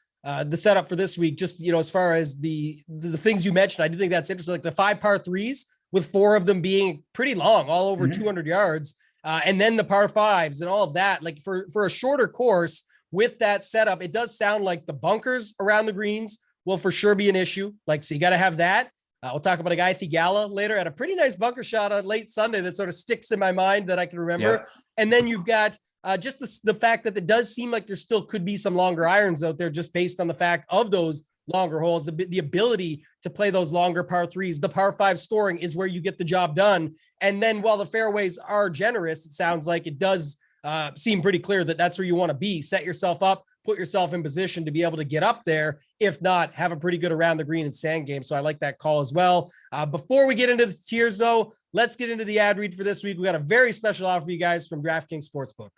the setup for this week, just, as far as the things you mentioned, I do think that's interesting. Like the 5 par 3s with 4 of them being pretty long, all over 200 yards. And then the par 5s and all of that, like for a shorter course with that setup, it does sound like the bunkers around the greens will for sure be an issue. Like, so you got to have that. We'll talk about a guy, Thigala, later, at a pretty nice bunker shot on late Sunday that sort of sticks in my mind that I can remember. Yep. And then you've got just the fact that it does seem like there still could be some longer irons out there just based on the fact of those longer holes, the ability to play those longer par 3s. The par 5 scoring is where you get the job done. And then while the fairways are generous, it sounds like it does seem pretty clear that that's where you want to be. Set yourself up, put yourself in position to be able to get up there. If not, have a pretty good around the green and sand game. So I like that call as well. Before we get into the tiers though, let's get into the ad read for this week. We got a very special offer for you guys from DraftKings Sportsbook.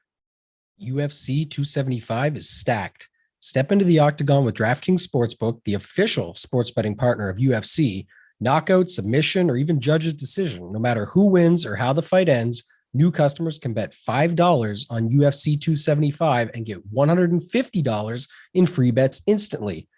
UFC 275 is stacked. Step into the octagon with DraftKings Sportsbook, the official sports betting partner of UFC. Knockout, submission, or even judge's decision. No matter who wins or how the fight ends, new customers can bet $5 on UFC 275 and get $150 in free bets instantly.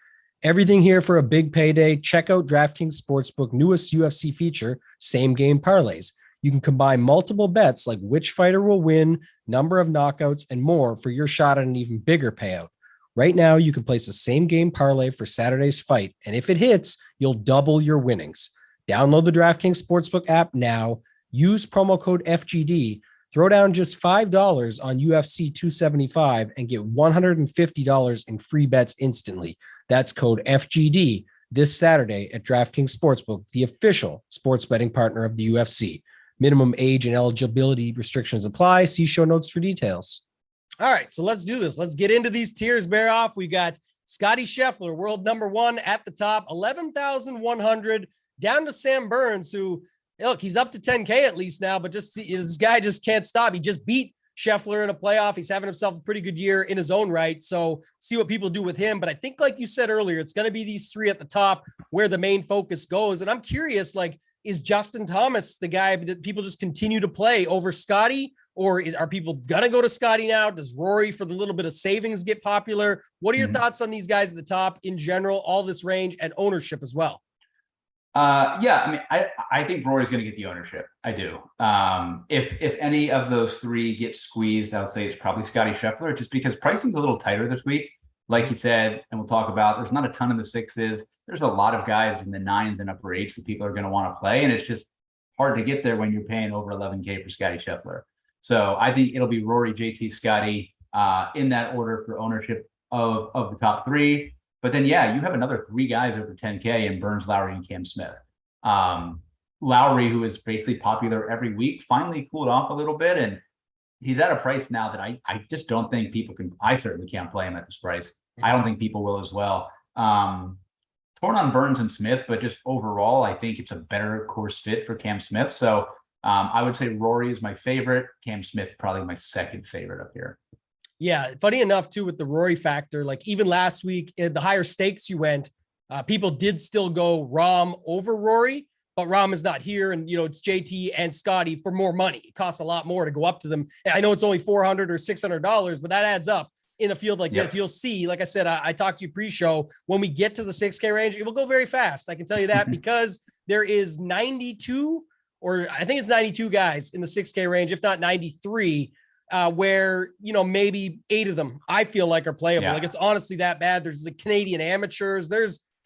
Everything here for a big payday. Check out DraftKings Sportsbook newest UFC feature, Same Game Parlays. You can combine multiple bets like which fighter will win, number of knockouts, and more for your shot at an even bigger payout. Right now, you can place a same game parlay for Saturday's fight, and if it hits, you'll double your winnings. Download the DraftKings Sportsbook app now. Use promo code FGD. Throw down just $5 on UFC 275 and get $150 in free bets instantly. That's code FGD this Saturday at DraftKings Sportsbook, the official sports betting partner of the UFC. Minimum age and eligibility restrictions apply. See show notes for details. All right, so let's do this. Let's get into these tiers, Baroff. We got Scotty Scheffler, world number 1 at the top, 11,100, down to Sam Burns, who, look, he's up to 10K at least now, but just this guy just can't stop. He just beat Scheffler in a playoff. He's having himself a pretty good year in his own right. So see what people do with him. But I think, like you said earlier, it's going to be these three at the top where the main focus goes. And I'm curious, like, is Justin Thomas the guy that people just continue to play over Scotty? Or are people going to go to Scotty now? Does Rory, for the little bit of savings, get popular? What are your thoughts on these guys at the top in general, all this range and ownership as well? Yeah, I mean, I think Rory's going to get the ownership. I do. If any of those three get squeezed, I'll say it's probably Scotty Scheffler, just because pricing's a little tighter this week. Like you said, and we'll talk about, there's not a ton in the sixes. There's a lot of guys in the nines and upper eights that people are going to want to play. And it's just hard to get there when you're paying over 11K for Scotty Scheffler. So I think it'll be Rory, JT, Scotty in that order for ownership of the top three. But then, yeah, you have another three guys over 10K in Burns, Lowry, and Cam Smith. Lowry, who is basically popular every week, finally cooled off a little bit. And he's at a price now that I just don't think people can. I certainly can't play him at this price. I don't think people will as well. Torn on Burns and Smith, but just overall, I think it's a better course fit for Cam Smith. So I would say Rory is my favorite. Cam Smith, probably my second favorite up here. Yeah. Funny enough, too, with the Rory factor, like even last week, the higher stakes you went, people did still go Rahm over Rory, but Rahm is not here. And, you know, it's JT and Scotty for more money. It costs a lot more to go up to them. I know it's only $400 or $600, but that adds up. In a field like this, you'll see, like I said, I talked to you pre-show, when we get to the 6K range, it will go very fast. I can tell you that because there is 92, or I think it's 92 guys in the 6K range, if not 93, where, you know, maybe 8 of them I feel like are playable. Like, it's honestly that bad. There's the Canadian amateurs.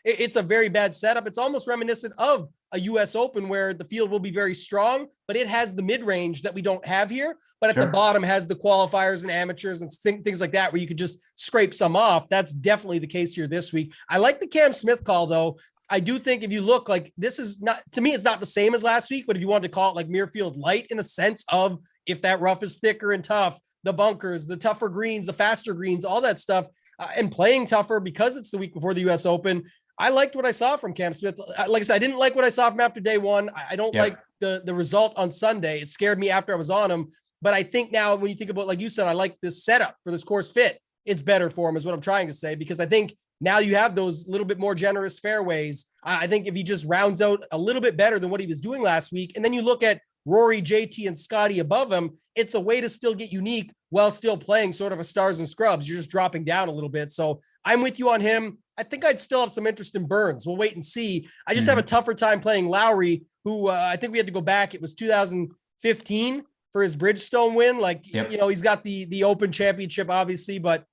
It's a very bad setup. It's almost reminiscent of a US Open where the field will be very strong, but it has the mid-range that we don't have here. But at the bottom has the qualifiers and amateurs and things like that, where you could just scrape some off. That's definitely the case here this week. I like the Cam Smith call, though. I do think if you look, like, this is not, to me, it's not the same as last week, but if you wanted to call it like Muirfield light, in a sense of, if that rough is thicker and tough, the bunkers, the tougher greens, the faster greens, all that stuff, and playing tougher because it's the week before the US Open. I liked what I saw from Cam Smith. Like I said, I didn't like what I saw from after day one. I don't like the result on Sunday. It scared me after I was on him. But I think now, when you think about, like you said, I like this setup for this course fit. It's better for him, is what I'm trying to say, because I think now you have those little bit more generous fairways. I think if he just rounds out a little bit better than what he was doing last week, and then you look at Rory, JT, and Scotty above him, it's a way to still get unique while still playing sort of a stars and scrubs. You're just dropping down a little bit. So I'm with you on him. I think I'd still have some interest in Burns. We'll wait and see. I just have a tougher time playing Lowry, who I think we had to go back. It was 2015 for his Bridgestone win. Like, you know, he's got the Open Championship, obviously, but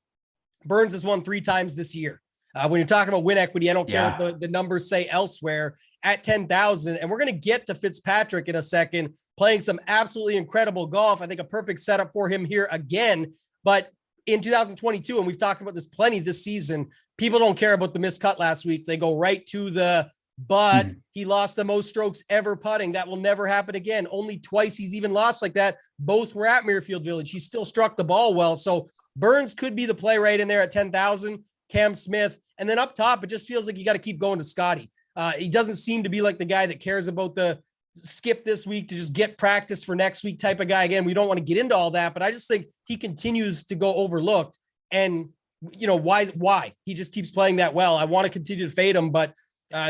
Burns has won 3 times this year. When you're talking about win equity, I don't care what the numbers say elsewhere, at 10,000. And we're going to get to Fitzpatrick in a second, playing some absolutely incredible golf. I think a perfect setup for him here again. But in 2022, and we've talked about this plenty this season, people don't care about the missed cut last week. They go right to but he lost the most strokes ever putting. That will never happen again. Only twice he's even lost like that. Both were at Muirfield Village. He still struck the ball well. So Burns could be the play right in there at 10,000. Cam Smith. And then up top, it just feels like you got to keep going to Scotty. He doesn't seem to be like the guy that cares about the skip this week to just get practice for next week type of guy. Again, we don't want to get into all that, but I just think he continues to go overlooked. And, you know, why? He just keeps playing that well. I want to continue to fade him, but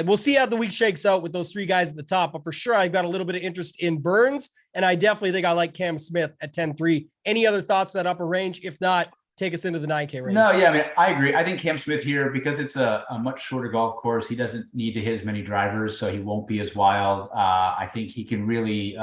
we'll see how the week shakes out with those 3 guys at the top. But for sure, I've got a little bit of interest in Burns, and I definitely think I like Cam Smith at 10-3. Any other thoughts that upper range? If not, take us into the 9K range. No, yeah, I mean, I agree. I think Cam Smith here, because it's a much shorter golf course, he doesn't need to hit as many drivers, so he won't be as wild. I think he can really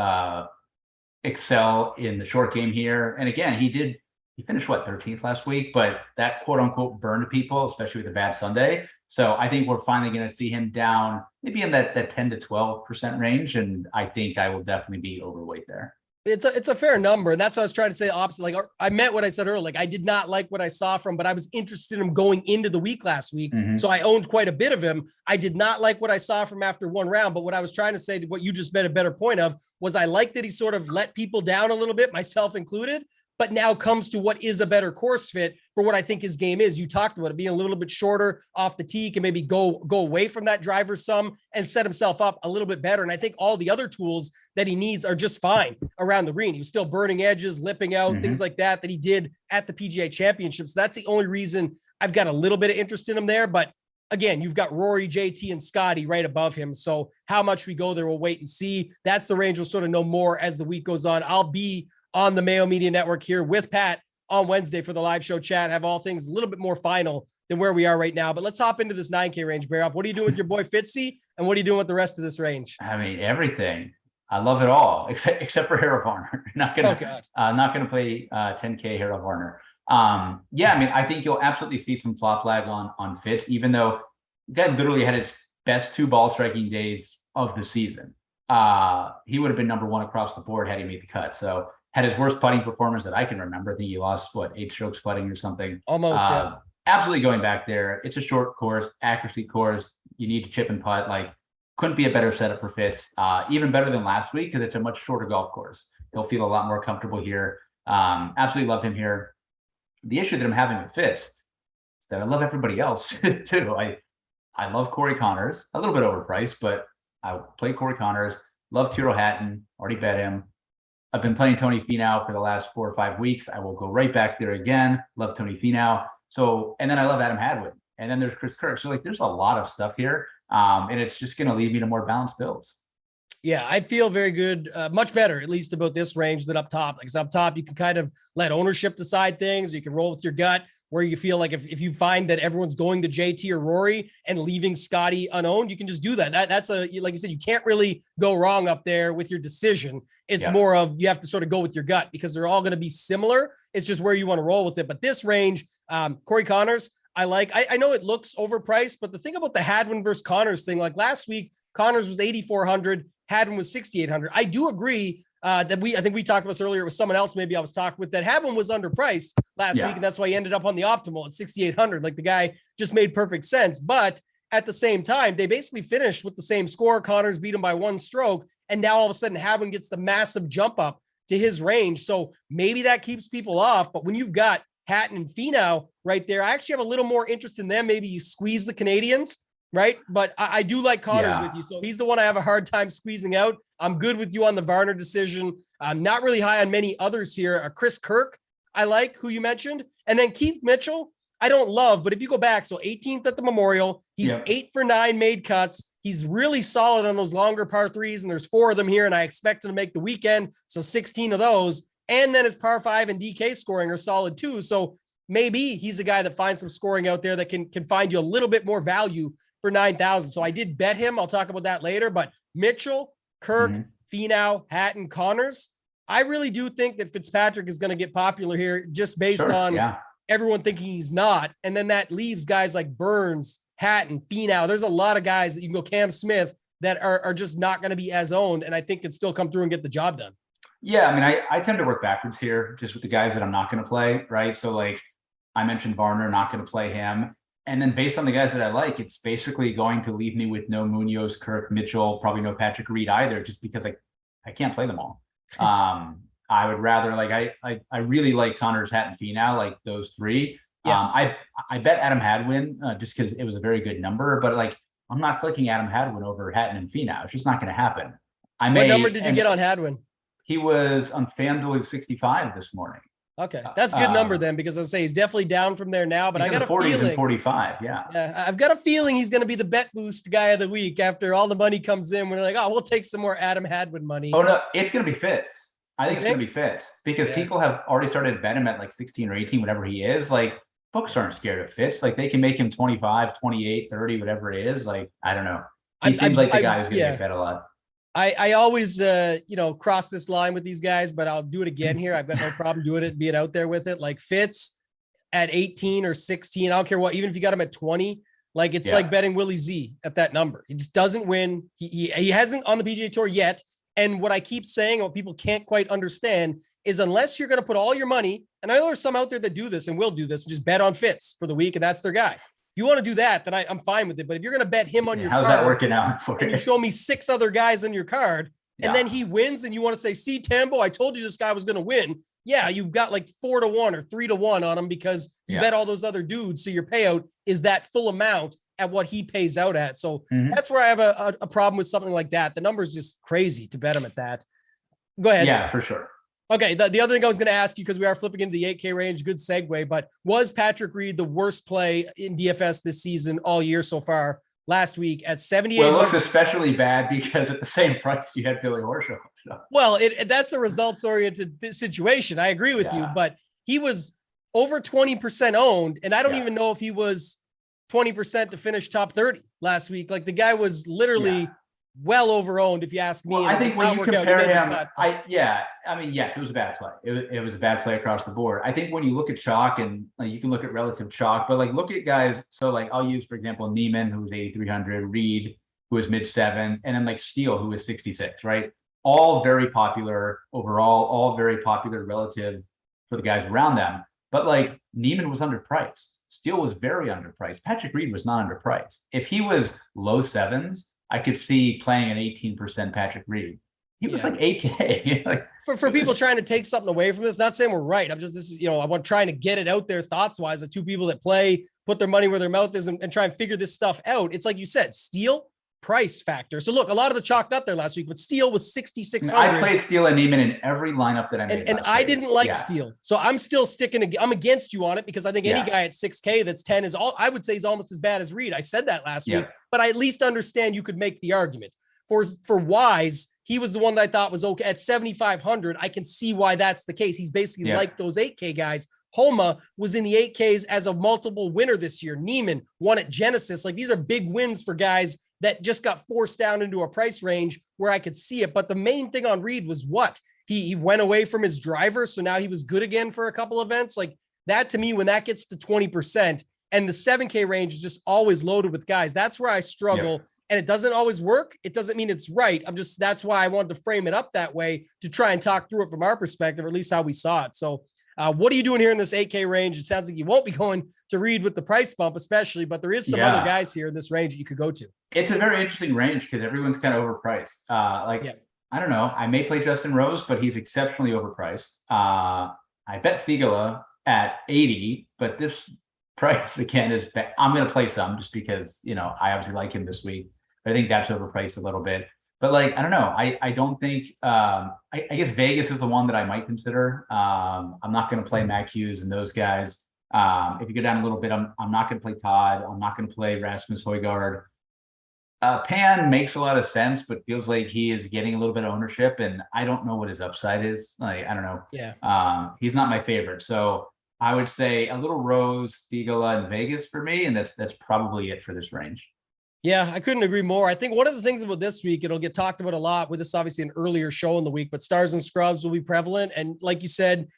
excel in the short game here. And again, he finished 13th last week, but that quote unquote burned people, especially with a bad Sunday. So I think we're finally going to see him down maybe in that 10 to 12% range. And I think I will definitely be overweight there. It's a fair number. And that's what I was trying to say opposite. Like, I meant what I said earlier. Like, I did not like what I saw from, but I was interested in him going into the week last week. So I owned quite a bit of him. I did not like what I saw from after one round, but what I was trying to say, to what you just made a better point of, was I like that he sort of let people down a little bit, myself included, but now comes to what is a better course fit for what I think his game is. You talked about it being a little bit shorter off the tee, can maybe go away from that driver some and set himself up a little bit better. And I think all the other tools that he needs are just fine around the green. He was still burning edges, lipping out, things like that he did at the PGA Championships. That's the only reason I've got a little bit of interest in him there. But again, you've got Rory, JT, and Scotty right above him. So how much we go there, we'll wait and see. That's the range. We'll sort of know more as the week goes on. I'll be on the Mayo Media Network here with Pat on Wednesday for the live show chat, have all things a little bit more final than where we are right now. But let's hop into this 9K range, Baroff. What are you doing with your boy Fitzy? And what are you doing with the rest of this range? I mean, everything. I love it all, except for Harold Varner. Not gonna play 10K Harold Varner. Yeah, I mean, I think you'll absolutely see some flop lag on Fitz, even though the guy literally had his best 2 ball striking days of the season. He would have been number 1 across the board had he made the cut. So had his worst putting performance that I can remember. I think he lost 8 strokes putting or something. Almost. Yeah. Absolutely going back there. It's a short course, accuracy course. You need to chip and putt. Like, couldn't be a better setup for Fitz. Even better than last week because it's a much shorter golf course. He'll feel a lot more comfortable here. Absolutely love him here. The issue that I'm having with Fitz is that I love everybody else too. I love Corey Connors, a little bit overpriced, but I play Corey Connors. Love Tyrrell Hatton. Already bet him. I've been playing Tony Finau for the last 4 or 5 weeks. I will go right back there again. Love Tony Finau. So, and then I love Adam Hadwin. And then there's Chris Kirk. So like, there's a lot of stuff here. And it's just going to lead me to more balanced builds. Yeah, I feel very good, much better, at least about this range than up top. Like, 'cause up top, you can kind of let ownership decide things. You can roll with your gut where you feel like if you find that everyone's going to JT or Rory and leaving Scotty unowned, you can just do that. That's like you said, you can't really go wrong up there with your decision. It's more of, you have to sort of go with your gut because they're all going to be similar. It's just where you want to roll with it. But this range, Corey Connors, I like. I know it looks overpriced, but the thing about the Hadwin versus Connors thing, like last week, Connors was 8,400, Hadwin was 6,800. I do agree that I think we talked about this earlier with someone else. Maybe I was talking with that Hadwin was underpriced last week. And that's why he ended up on the optimal at 6,800. Like, the guy just made perfect sense. But at the same time, they basically finished with the same score. Connors beat him by 1 stroke. And now all of a sudden Hadwin gets the massive jump up to his range. So maybe that keeps people off. But when you've got Hatton and Finau right there, I actually have a little more interest in them. Maybe you squeeze the Canadians, right? But I do like Connors with you. So he's the one I have a hard time squeezing out. I'm good with you on the Varner decision. I'm not really high on many others here. Chris Kirk, I like, who you mentioned. And then Keith Mitchell, I don't love, but if you go back, so 18th at the Memorial, he's 8 for 9 made cuts. He's really solid on those longer par 3s, and there's 4 of them here, and I expect him to make the weekend, so 16 of those. And then his par 5 and DK scoring are solid too. So maybe he's a guy that finds some scoring out there that can find you a little bit more value for 9,000. So I did bet him. I'll talk about that later. But Mitchell, Kirk, Finau, Hatton, Connors, I really do think that Fitzpatrick is going to get popular here just based on everyone thinking he's not. And then that leaves guys like Burns, Hatton, Finau. There's a lot of guys that you can go Cam Smith that are just not going to be as owned. And I think can still come through and get the job done. Yeah, I mean, I tend to work backwards here just with the guys that I'm not going to play, right? So like I mentioned Varner, not going to play him. And then based on the guys that I like, it's basically going to leave me with no Munoz, Kirk, Mitchell, probably no Patrick Reed either, just because I can't play them all. I would rather, like, I really like Connors, Hatton, Finau, like those 3. I bet Adam Hadwin just because it was a very good number, but like I'm not clicking Adam Hadwin over Hatton and Finau. It's just not going to happen. What number did you get on Hadwin? He was on FanDuel 65 this morning. Okay, that's a good number then, because I say he's definitely down from there now. But I got a 40s feeling, and 45, yeah. I've got a feeling he's going to be the bet boost guy of the week after all the money comes in. We're like, oh, we'll take some more Adam Hadwin money. Oh no, it's going to be Fitz. I think it's going to be Fitz because people have already started to bet him at like 16 or 18, whatever he is. Like, books aren't scared of Fitz. Like, they can make him 25, 28, 30, whatever it is. Like, I don't know. He seems like the guy who's going to get bet a lot. I always, cross this line with these guys, but I'll do it again here. I've got no problem doing it, being out there with it. Like Fitz at 18 or 16, I don't care what, even if you got him at 20, like it's like betting Willie Z at that number. He just doesn't win. He hasn't on the PGA Tour yet. And what I keep saying, what people can't quite understand is unless you're going to put all your money, and I know there's some out there that do this and will do this and just bet on Fitz for the week, and that's their guy. If you want to do that, then I'm fine with it. But if you're going to bet him on your how's card, that working out for and you show me 6 other guys on your card, and then he wins, and you want to say, see, Tambo, I told you this guy was going to win. yeah, you've got like 4-1 or 3-1 on him because you bet all those other dudes. So your payout is that full amount at what he pays out at. So that's where I have a problem with something like that. The number's just crazy to bet him at that. Go ahead. Yeah, for sure. Okay, the other thing I was going to ask you, because we are flipping into the 8K range, good segue, but was Patrick Reed the worst play in DFS this season all year so far last week at 78? Well, it looks especially bad because at the same price you had Billy Horschel. So. Well, that's a results-oriented situation. I agree with you, but he was over 20% owned, and I don't even know if he was 20% to finish top 30 last week. Like the guy was literally well over owned, if you ask me. Well, I think when you compare him, I mean, yes, it was a bad play. It was a bad play across the board. I think when you look at chalk, and like, you can look at relative chalk, but like look at guys. So like I'll use, for example, Neiman, who was 8,300, Reed, who was mid-7, and then like Steele, who was 66, right? All very popular overall, all very popular relative for the guys around them. But like Neiman was underpriced. Steele was very underpriced. Patrick Reed was not underpriced. If he was low 7s, I could see playing an 18% Patrick Reed. He was like 8K. Like, for people trying to take something away from this, not saying we're right. I'm just I'm trying to get it out there thoughts wise of two people that play, put their money where their mouth is, and try and figure this stuff out. It's like you said, Steele, price factor. So look, a lot of the chalk got there last week, but Steele was 6,600. I played Steele and Neiman in every lineup that I made. And I didn't like Steele. So I'm still I'm against you on it because I think any guy at 6K that's 10 is I would say he's almost as bad as Reed. I said that last week, but I at least understand you could make the argument. For Wise, he was the one that I thought was okay at 7,500. I can see why that's the case. He's basically like those 8K guys. Homa was in the 8Ks as a multiple winner this year. Neiman won at Genesis. Like these are big wins for guys that just got forced down into a price range where I could see it. But the main thing on Reed was what? He went away from his driver. So now he was good again for a couple events. Like that to me, when that gets to 20% and the 7K range is just always loaded with guys, that's where I struggle. And it doesn't always work. It doesn't mean it's right. That's why I wanted to frame it up that way to try and talk through it from our perspective, or at least how we saw it. So what are you doing here in this 8K range? It sounds like you won't be going to Reed with the price bump, especially, but there is some other guys here in this range that you could go to. It's a very interesting range because everyone's kind of overpriced. I don't know. I may play Justin Rose, but he's exceptionally overpriced. I bet Thigala at 80, but this price again is bad. I'm going to play some just because, I obviously like him this week, but I think that's overpriced a little bit. But like, I don't know. I don't think, I guess Vegas is the one that I might consider. I'm not going to play Mac Hughes and those guys. If you go down a little bit, I'm not going to play Todd. I'm not going to play Rasmus Højgaard. Pan makes a lot of sense, but feels like he is getting a little bit of ownership, and I don't know what his upside is. Like, I don't know. He's not my favorite. So I would say a little Rose, Thigala, and Vegas for me, and that's probably it for this range. Yeah, I couldn't agree more. I think one of the things about this week, it'll get talked about a lot with this, obviously an earlier show in the week, but stars and scrubs will be prevalent. And like you said,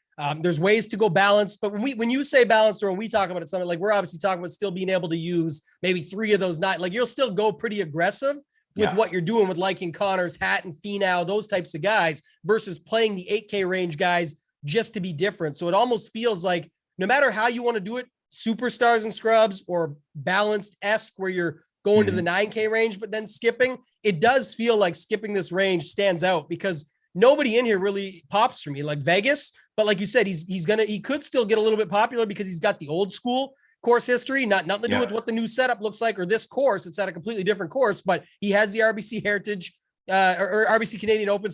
there's ways to go balanced, but when you say balanced, or when we talk about it, something like we're obviously talking about still being able to use maybe 3 of those 9, like you'll still go pretty aggressive with what you're doing with liking Connors, Hatton, Finau, those types of guys versus playing the 8K range guys just to be different. So it almost feels like no matter how you want to do it, superstars and scrubs or balanced-esque where you're going to the 9K range, but then skipping, it does feel like skipping this range stands out because nobody in here really pops for me like Vegas. But like you said, he could still get a little bit popular because he's got the old school course history, nothing to do with what the new setup looks like or this course. It's at a completely different course, but he has the RBC Heritage or RBC Canadian Open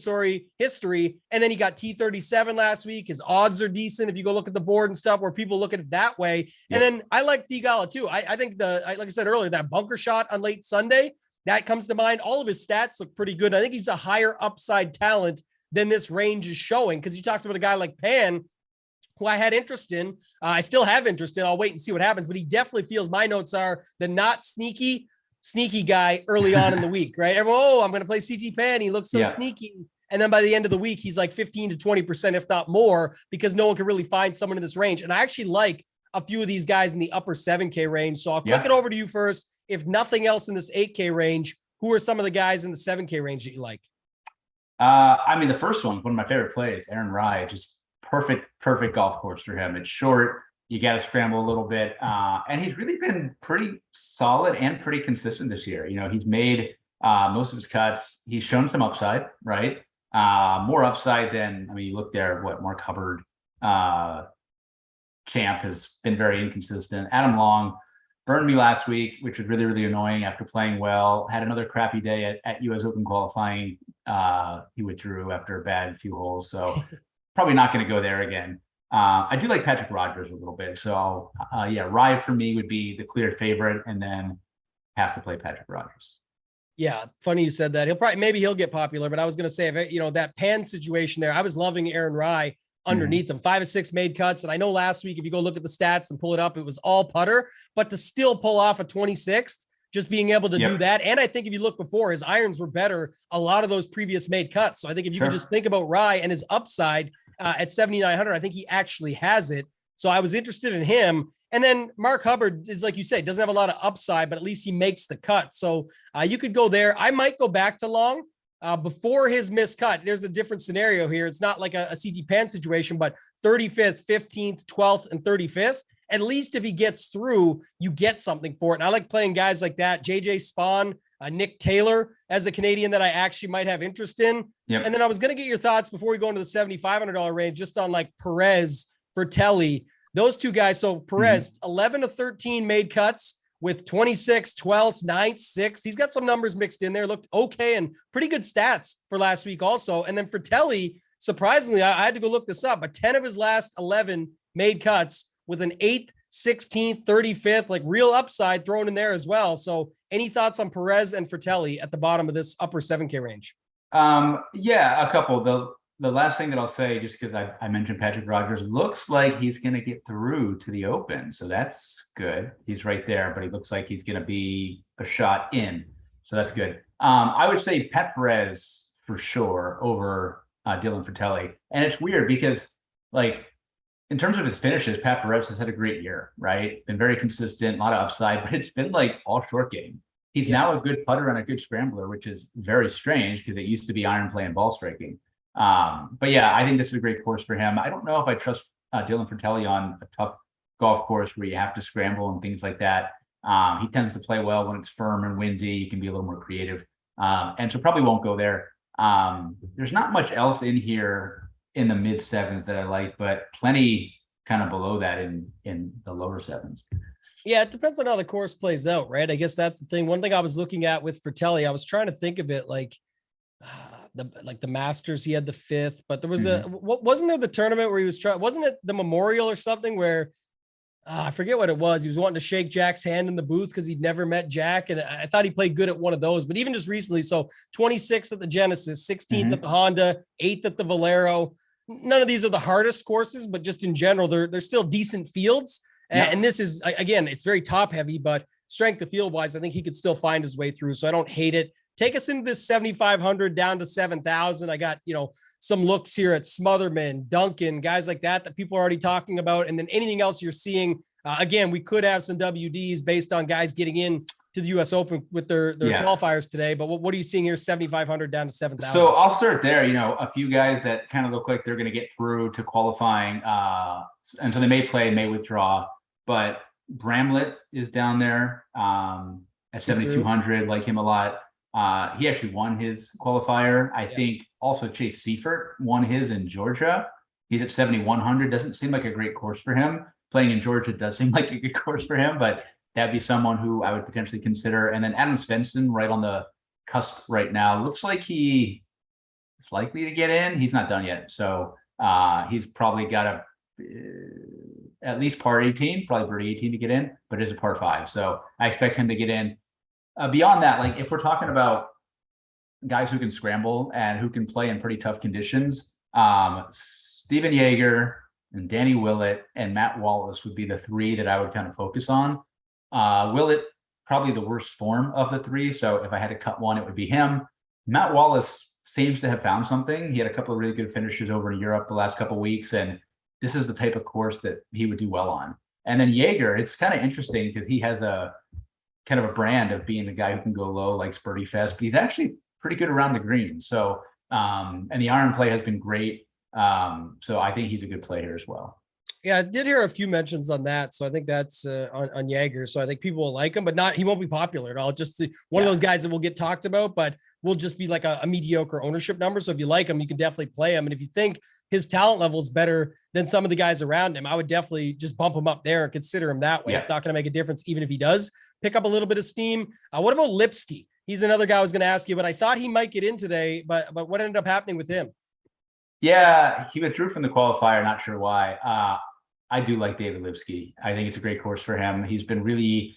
history. And then he got T37 last week. His odds are decent if you go look at the board and stuff where people look at it that way. And then I like Thigala too. I think like I said earlier, that bunker shot on late Sunday, that comes to mind. All of his stats look pretty good. I think he's a higher upside talent than this range is showing. Because you talked about a guy like Pan, who I had interest in. I still have interest in. I'll wait and see what happens. But he definitely feels, my notes are, the not sneaky guy early on in the week, right? Everyone, I'm going to play CT Pan. He looks so sneaky. And then by the end of the week, he's like 15 to 20%, if not more, because no one can really find someone in this range. And I actually like a few of these guys in the upper 7K range. So I'll click it over to you first. If nothing else in this 8K range, who are some of the guys in the 7K range that you like? I mean, the first one of my favorite plays, Aaron Rai, just perfect golf course for him. It's short. You got to scramble a little bit. And he's really been pretty solid and pretty consistent this year. He's made most of his cuts. He's shown some upside, right? More upside than, you look there, Mark Hubbard Champ has been very inconsistent. Adam Long burned me last week, which was really, really annoying after playing well. Had another crappy day at US Open qualifying. He withdrew after a bad few holes. So probably not going to go there again. I do like Patrick Rogers a little bit. So Rye for me would be the clear favorite, and then have to play Patrick Rogers. Yeah, funny you said that. Maybe he'll get popular, but I was going to say, that Pan situation there, I was loving Aaron Rye underneath him. 5 of 6 made cuts. And I know last week, if you go look at the stats and pull it up, it was all putter, but to still pull off a 26th, just being able to do that. And I think if you look before, his irons were better, a lot of those previous made cuts. So I think if you could just think about Rye and his upside at 7,900, I think he actually has it. So I was interested in him. And then Mark Hubbard is, like you say, doesn't have a lot of upside, but at least he makes the cut. So you could go there. I might go back to Long before his missed cut. There's a different scenario here. It's not like a CT Pan situation, but 35th, 15th, 12th, and 35th. At least if he gets through, you get something for it. And I like playing guys like that. JJ Spawn, Nick Taylor as a Canadian that I actually might have interest in. And then I was going to get your thoughts before we go into the $7,500 range, just on like Perez, Fratelli, those two guys. So Perez, 11 to 13 made cuts with 26, 12, 9, 6. He's got some numbers mixed in there. Looked okay and pretty good stats for last week also. And then Fratelli, surprisingly, I had to go look this up, but 10 of his last 11 made cuts with an 8th, 16th, 35th, like real upside thrown in there as well. So any thoughts on Perez and Fratelli at the bottom of this upper 7K range? A couple. The last thing that I'll say, just because I mentioned Patrick Rogers, looks like he's going to get through to the Open. So that's good. He's right there, but he looks like he's going to be a shot in. So that's good. I would say Pat Perez for sure over Dylan Fratelli. And it's weird because, like, in terms of his finishes, Pat Perez has had a great year, right? Been very consistent, a lot of upside, but it's been like all short game. He's now a good putter and a good scrambler, which is very strange because it used to be iron play and ball striking. But yeah, I think this is a great course for him. I don't know if I trust Dylan Fratelli on a tough golf course where you have to scramble and things like that. He tends to play well when it's firm and windy. You can be a little more creative. And so probably won't go there. There's not much else in here in the mid sevens that I like, but plenty kind of below that in the lower sevens. Yeah, it depends on how the course plays out, right? I guess that's the thing. One thing I was looking at with Fratelli, I was trying to think of it like the Masters, he had the 5th, but there was wasn't there the tournament where he was wasn't it the Memorial or something where I forget what it was. He was wanting to shake Jack's hand in the booth because he'd never met Jack. And I thought he played good at one of those, but even just recently, so 26th at the Genesis, 16th at the Honda, 8th at the Valero. None of these are the hardest courses, but just in general, they're still decent fields. And this is, again, it's very top heavy, but strength of field wise, I think he could still find his way through. So I don't hate it. Take us into this 7,500 down to 7,000. I got, some looks here at Smotherman, Duncan, guys like that people are already talking about. And then anything else you're seeing, again, we could have some WDs based on guys getting in to the US Open with their qualifiers today. But what are you seeing here? 7,500 down to 7,000. So I'll start there. A few guys that kind of look like they're going to get through to qualifying. And so they may withdraw, but Bramlett is down there at 7,200. Like him a lot. He actually won his qualifier. I think also Chase Seifert won his in Georgia. He's at 7,100. Doesn't seem like a great course for him. Playing in Georgia does seem like a good course for him, but that'd be someone who I would potentially consider. And then Adam Svensson right on the cusp right now. Looks like he is likely to get in. He's not done yet. So he's probably got at least par 18, probably birdie 18 to get in, but it is a par 5. So I expect him to get in. Beyond that, like if we're talking about guys who can scramble and who can play in pretty tough conditions, Steven Yeager and Danny Willett and Matt Wallace would be the 3 that I would kind of focus on. Willett, probably the worst form of the 3. So if I had to cut one, it would be him. Matt Wallace seems to have found something. He had a couple of really good finishes over in Europe the last couple of weeks, and this is the type of course that he would do well on. And then Yeager, it's kind of interesting because he has a kind of a brand of being the guy who can go low, like Birdie Fest, but he's actually pretty good around the green. So, and the iron play has been great. So I think he's a good player as well. Yeah, I did hear a few mentions on that. So I think that's on Yeager. So I think people will like him, but he won't be popular at all. Just one of those guys that will get talked about, but will just be like a mediocre ownership number. So if you like him, you can definitely play him. And if you think his talent level is better than some of the guys around him, I would definitely just bump him up there and consider him that way. It's not going to make a difference, even if he does pick up a little bit of steam. What about Lipsky? He's another guy I was going to ask you, but I thought he might get in today, but what ended up happening with him? Yeah, he withdrew from the qualifier. Not sure why. I do like David Lipsky. I think it's a great course for him. He's been really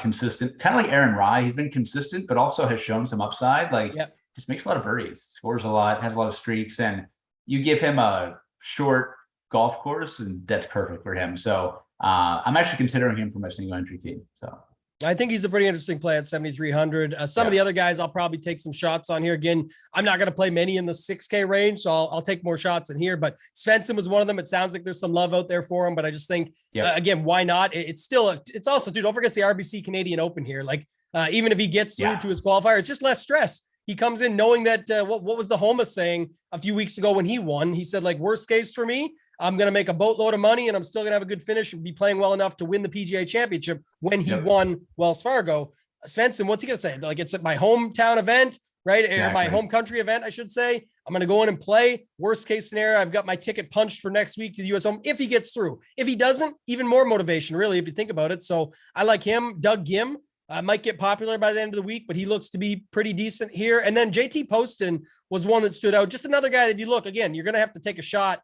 consistent, kind of like Aaron Rai. He's been consistent, but also has shown some upside. Like, just makes a lot of birdies, scores a lot, has a lot of streaks, and you give him a short golf course, and that's perfect for him. So I'm actually considering him for my single entry team. So I think he's a pretty interesting play at 7,300. Some of the other guys I'll probably take some shots on here. Again, I'm not going to play many in the 6K range, so I'll take more shots in here. But Svensson was one of them. It sounds like there's some love out there for him, but I just think, again, why not? It's also, dude, don't forget the RBC Canadian Open here. Like, even if he gets through to his qualifier, it's just less stress. He comes in knowing that what was the Homa saying a few weeks ago when he won? He said, like, worst case for me, I'm going to make a boatload of money and I'm still going to have a good finish and be playing well enough to win the PGA Championship when he won Wells Fargo. Svensson, what's he going to say? Like, it's at my hometown event, right? Exactly. Or my home country event, I should say. I'm going to go in and play. Worst case scenario, I've got my ticket punched for next week to the US Open if he gets through. If he doesn't, even more motivation, really, if you think about it. So I like him. Doug Gim might get popular by the end of the week, but he looks to be pretty decent here. And then JT Poston was one that stood out. Just another guy that you look, again, you're going to have to take a shot.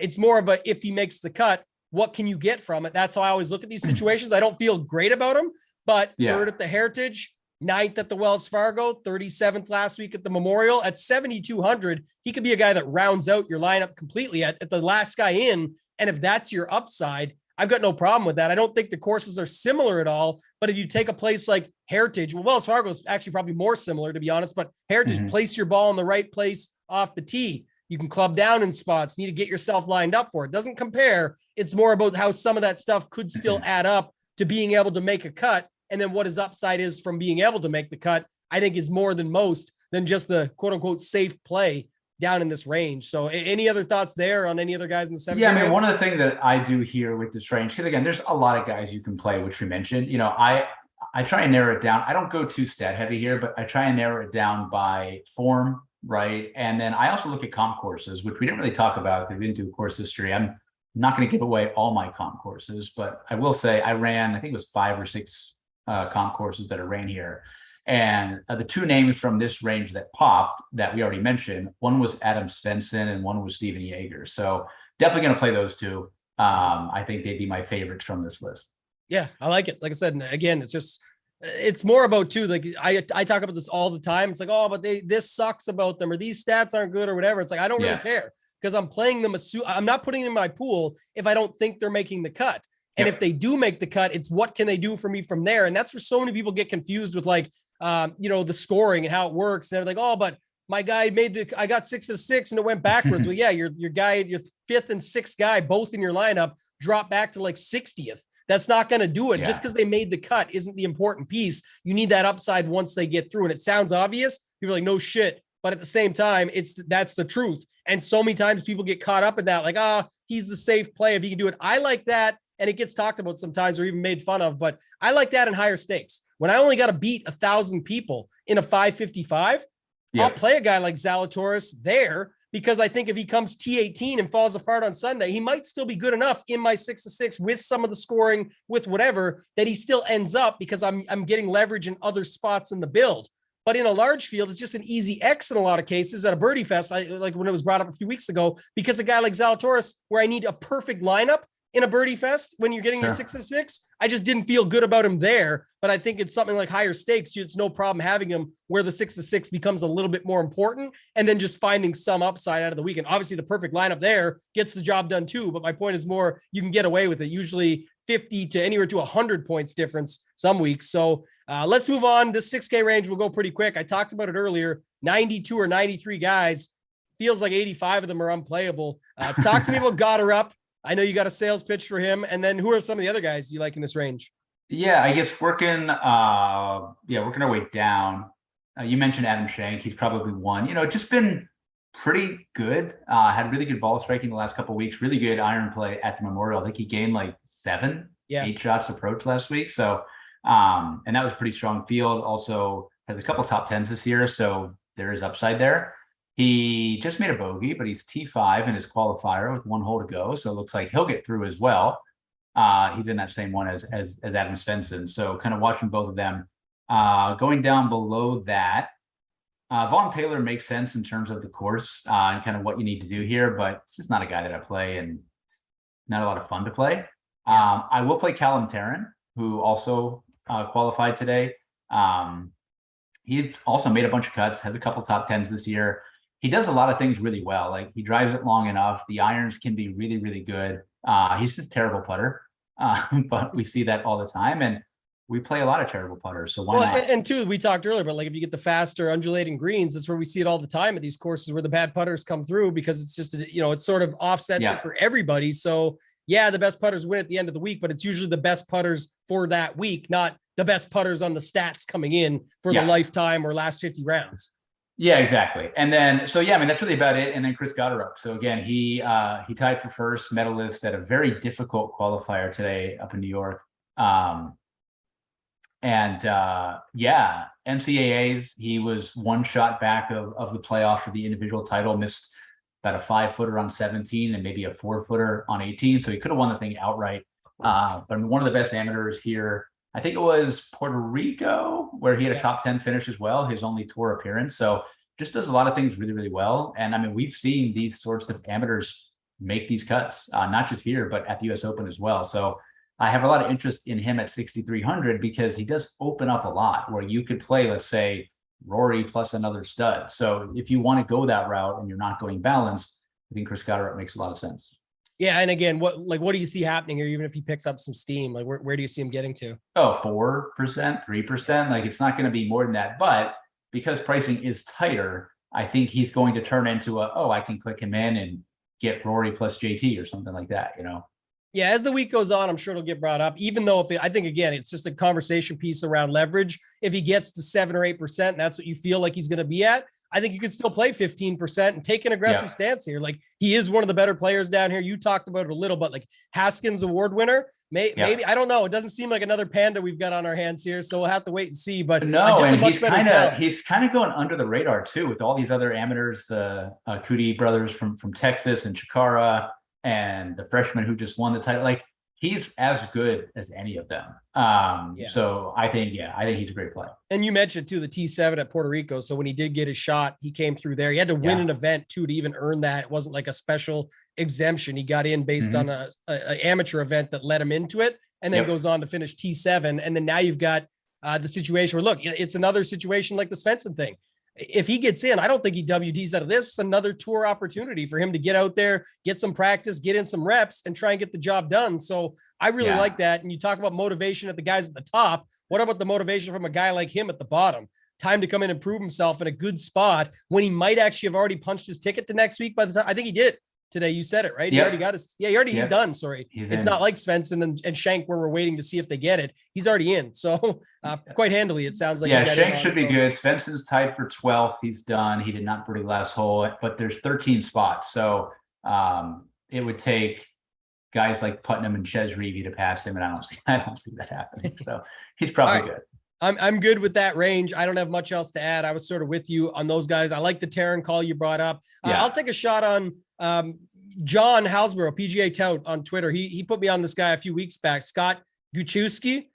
It's more of a, if he makes the cut, what can you get from it? That's how I always look at these situations. I don't feel great about him, but third at the Heritage, 9th at the Wells Fargo, 37th last week at the Memorial. At 7,200, he could be a guy that rounds out your lineup completely at the last guy in. And if that's your upside, I've got no problem with that. I don't think the courses are similar at all, but if you take a place like Heritage, well, Wells Fargo is actually probably more similar, to be honest, but Heritage, place your ball in the right place off the tee. You can club down in spots, need to get yourself lined up for it. Doesn't compare. It's more about how some of that stuff could still add up to being able to make a cut. And then what his upside is from being able to make the cut, I think is more than most than just the quote unquote safe play down in this range. So any other thoughts there on any other guys in the 7? Yeah, I mean, one of the things that I do here with this range, because again, there's a lot of guys you can play, which we mentioned, you know, I try and narrow it down. I don't go too stat heavy here, but I try and narrow it down by form, right? And then I also look at comp courses, which we didn't really talk about because we didn't do course history. I'm not going to give away all my comp courses, but I will say I ran, I think it was 5 or 6 comp courses that I ran here. And the 2 names from this range that popped that we already mentioned, one was Adam Svensson and one was Steven Yeager. So definitely going to play those 2. I think they'd be my favorites from this list. Yeah, I like it. Like I said, again, it's more about too, like I talk about this all the time. It's like, oh, but this sucks about them, or these stats aren't good or whatever. It's like, I don't really care because I'm playing them. I'm not putting them in my pool if I don't think they're making the cut. And if they do make the cut, it's what can they do for me from there? And that's where so many people get confused with like, the scoring and how it works. And they're like, oh, but my guy I got 6 of 6 and it went backwards. Well, yeah, your guy, your 5th and 6th guy, both in your lineup drop back to like 60th. That's not going to do it. Just because they made the cut isn't the important piece. You need that upside once they get through. And it sounds obvious. People are like, no shit. But at the same time, that's the truth. And so many times people get caught up in that, like, he's the safe play if he can do it. I like that. And it gets talked about sometimes or even made fun of, but I like that in higher stakes. When I only got to beat 1,000 people in a 555, I'll play a guy like Zalatoris there because I think if he comes T18 and falls apart on Sunday, he might still be good enough in my 6 of 6 with some of the scoring, with whatever, that he still ends up because I'm getting leverage in other spots in the build. But in a large field, it's just an easy X in a lot of cases at a birdie fest. Like when it was brought up a few weeks ago, because a guy like Zalatoris, where I need a perfect lineup, in a birdie fest when you're getting your 6 of 6, I just didn't feel good about him there. But I think it's something like higher stakes. It's no problem having him where the 6 of 6 becomes a little bit more important and then just finding some upside out of the weekend. Obviously the perfect lineup there gets the job done too. But my point is more, you can get away with it. Usually 50 to anywhere to 100 points difference some weeks. So let's move on. This 6K range will go pretty quick. I talked about it earlier, 92 or 93 guys. Feels like 85 of them are unplayable. Talk to me about Gotterup. I know you got a sales pitch for him. And then who are some of the other guys you like in this range? Yeah, I guess working our way down. You mentioned Adam Schenk. He's probably one. Just been pretty good. Had really good ball striking the last couple of weeks. Really good iron play at the Memorial. I think he gained like 8 shots approach last week. So, and that was a pretty strong field. Also has a couple top 10s this year. So there is upside there. He just made a bogey, but he's T5 in his qualifier with 1 hole to go. So it looks like he'll get through as well. He's in that same one as Adam Svensson. So kind of watching both of them. Going down below that, Vaughn Taylor makes sense in terms of the course and kind of what you need to do here, but it's just not a guy that I play and not a lot of fun to play. I will play Callum Tarrant, who also qualified today. He also made a bunch of cuts, has a couple top 10s this year. He does a lot of things really well. Like he drives it long enough. The irons can be really, really good. He's just a terrible putter, but we see that all the time. And we play a lot of terrible putters. So why not? And two, we talked earlier, but like if you get the faster undulating greens, that's where we see it all the time at these courses where the bad putters come through because it's just, it sort of offsets it for everybody. So yeah, the best putters win at the end of the week, but it's usually the best putters for that week, not the best putters on the stats coming in for the lifetime or last 50 rounds. Yeah, exactly. And then, so yeah, I mean, that's really about it. And then Chris Gotterup. So again, he tied for first medalist at a very difficult qualifier today up in New York. NCAAs, he was 1 shot back of the playoff for the individual title, missed about a 5-footer on 17 and maybe a 4-footer on 18. So he could have won the thing outright. But I mean, one of the best amateurs here, I think it was Puerto Rico, where he had a top 10 finish as well, his only tour appearance. So just does a lot of things really, really well. And I mean, we've seen these sorts of amateurs make these cuts, not just here, but at the US Open as well. So I have a lot of interest in him at 6,300 because he does open up a lot where you could play, let's say, Rory plus another stud. So if you want to go that route and you're not going balanced, I think Chris Gotterup makes a lot of sense. Yeah. And again, what do you see happening here? Even if he picks up some steam, like where do you see him getting to? Oh, 4%, 3%. Like it's not going to be more than that. But because pricing is tighter, I think he's going to turn into I can click him in and get Rory plus JT or something like that, Yeah, as the week goes on, I'm sure it'll get brought up, even though I think, again, it's just a conversation piece around leverage. If he gets to 7 or 8%, and that's what you feel like he's going to be at, I think you could still play 15% and take an aggressive stance here. Like he is one of the better players down here. You talked about it a little, but like Haskins Award winner, maybe, I don't know. It doesn't seem like another Panda we've got on our hands here. So we'll have to wait and see, but no, and he's kind of going under the radar too, with all these other amateurs, the Cootie brothers from Texas and Chikara, and the freshman who just won the title. Like he's as good as any of them. So I think he's a great player. And you mentioned too, the T7 at Puerto Rico. So when he did get his shot, he came through there. He had to win an event too, to even earn that. It wasn't like a special exemption. He got in based on a amateur event that led him into it, and then goes on to finish T7. And then now you've got the situation where, look, it's another situation like the Svensson thing. If he gets in, I don't think he WDs out of this. It's another tour opportunity for him to get out there, get some practice, get in some reps, and try and get the job done. So I really like that. And you talk about motivation at the guys at the top. What about the motivation from a guy like him at the bottom? Time to come in and prove himself in a good spot when he might actually have already punched his ticket to next week. By the time, I think he did today. You said it, right? He already got his, he's done. Sorry. It's not like Svensson and Schenk where we're waiting to see if they get it. He's already in. So quite handily, it sounds like. Yeah, Schenk should be good. Svensson's tied for 12th. He's done. He did not birdie last hole, but there's 13 spots. So it would take guys like Putnam and Ches Reavie to pass him. And I don't see that happening. So he's probably good. I'm good with that range. I don't have much else to add. I was sort of with you on those guys. I like the Tarrant call you brought up. I'll take a shot on John Halsborough, PGA Tout on Twitter. He put me on this guy a few weeks back, Scott Guchewski,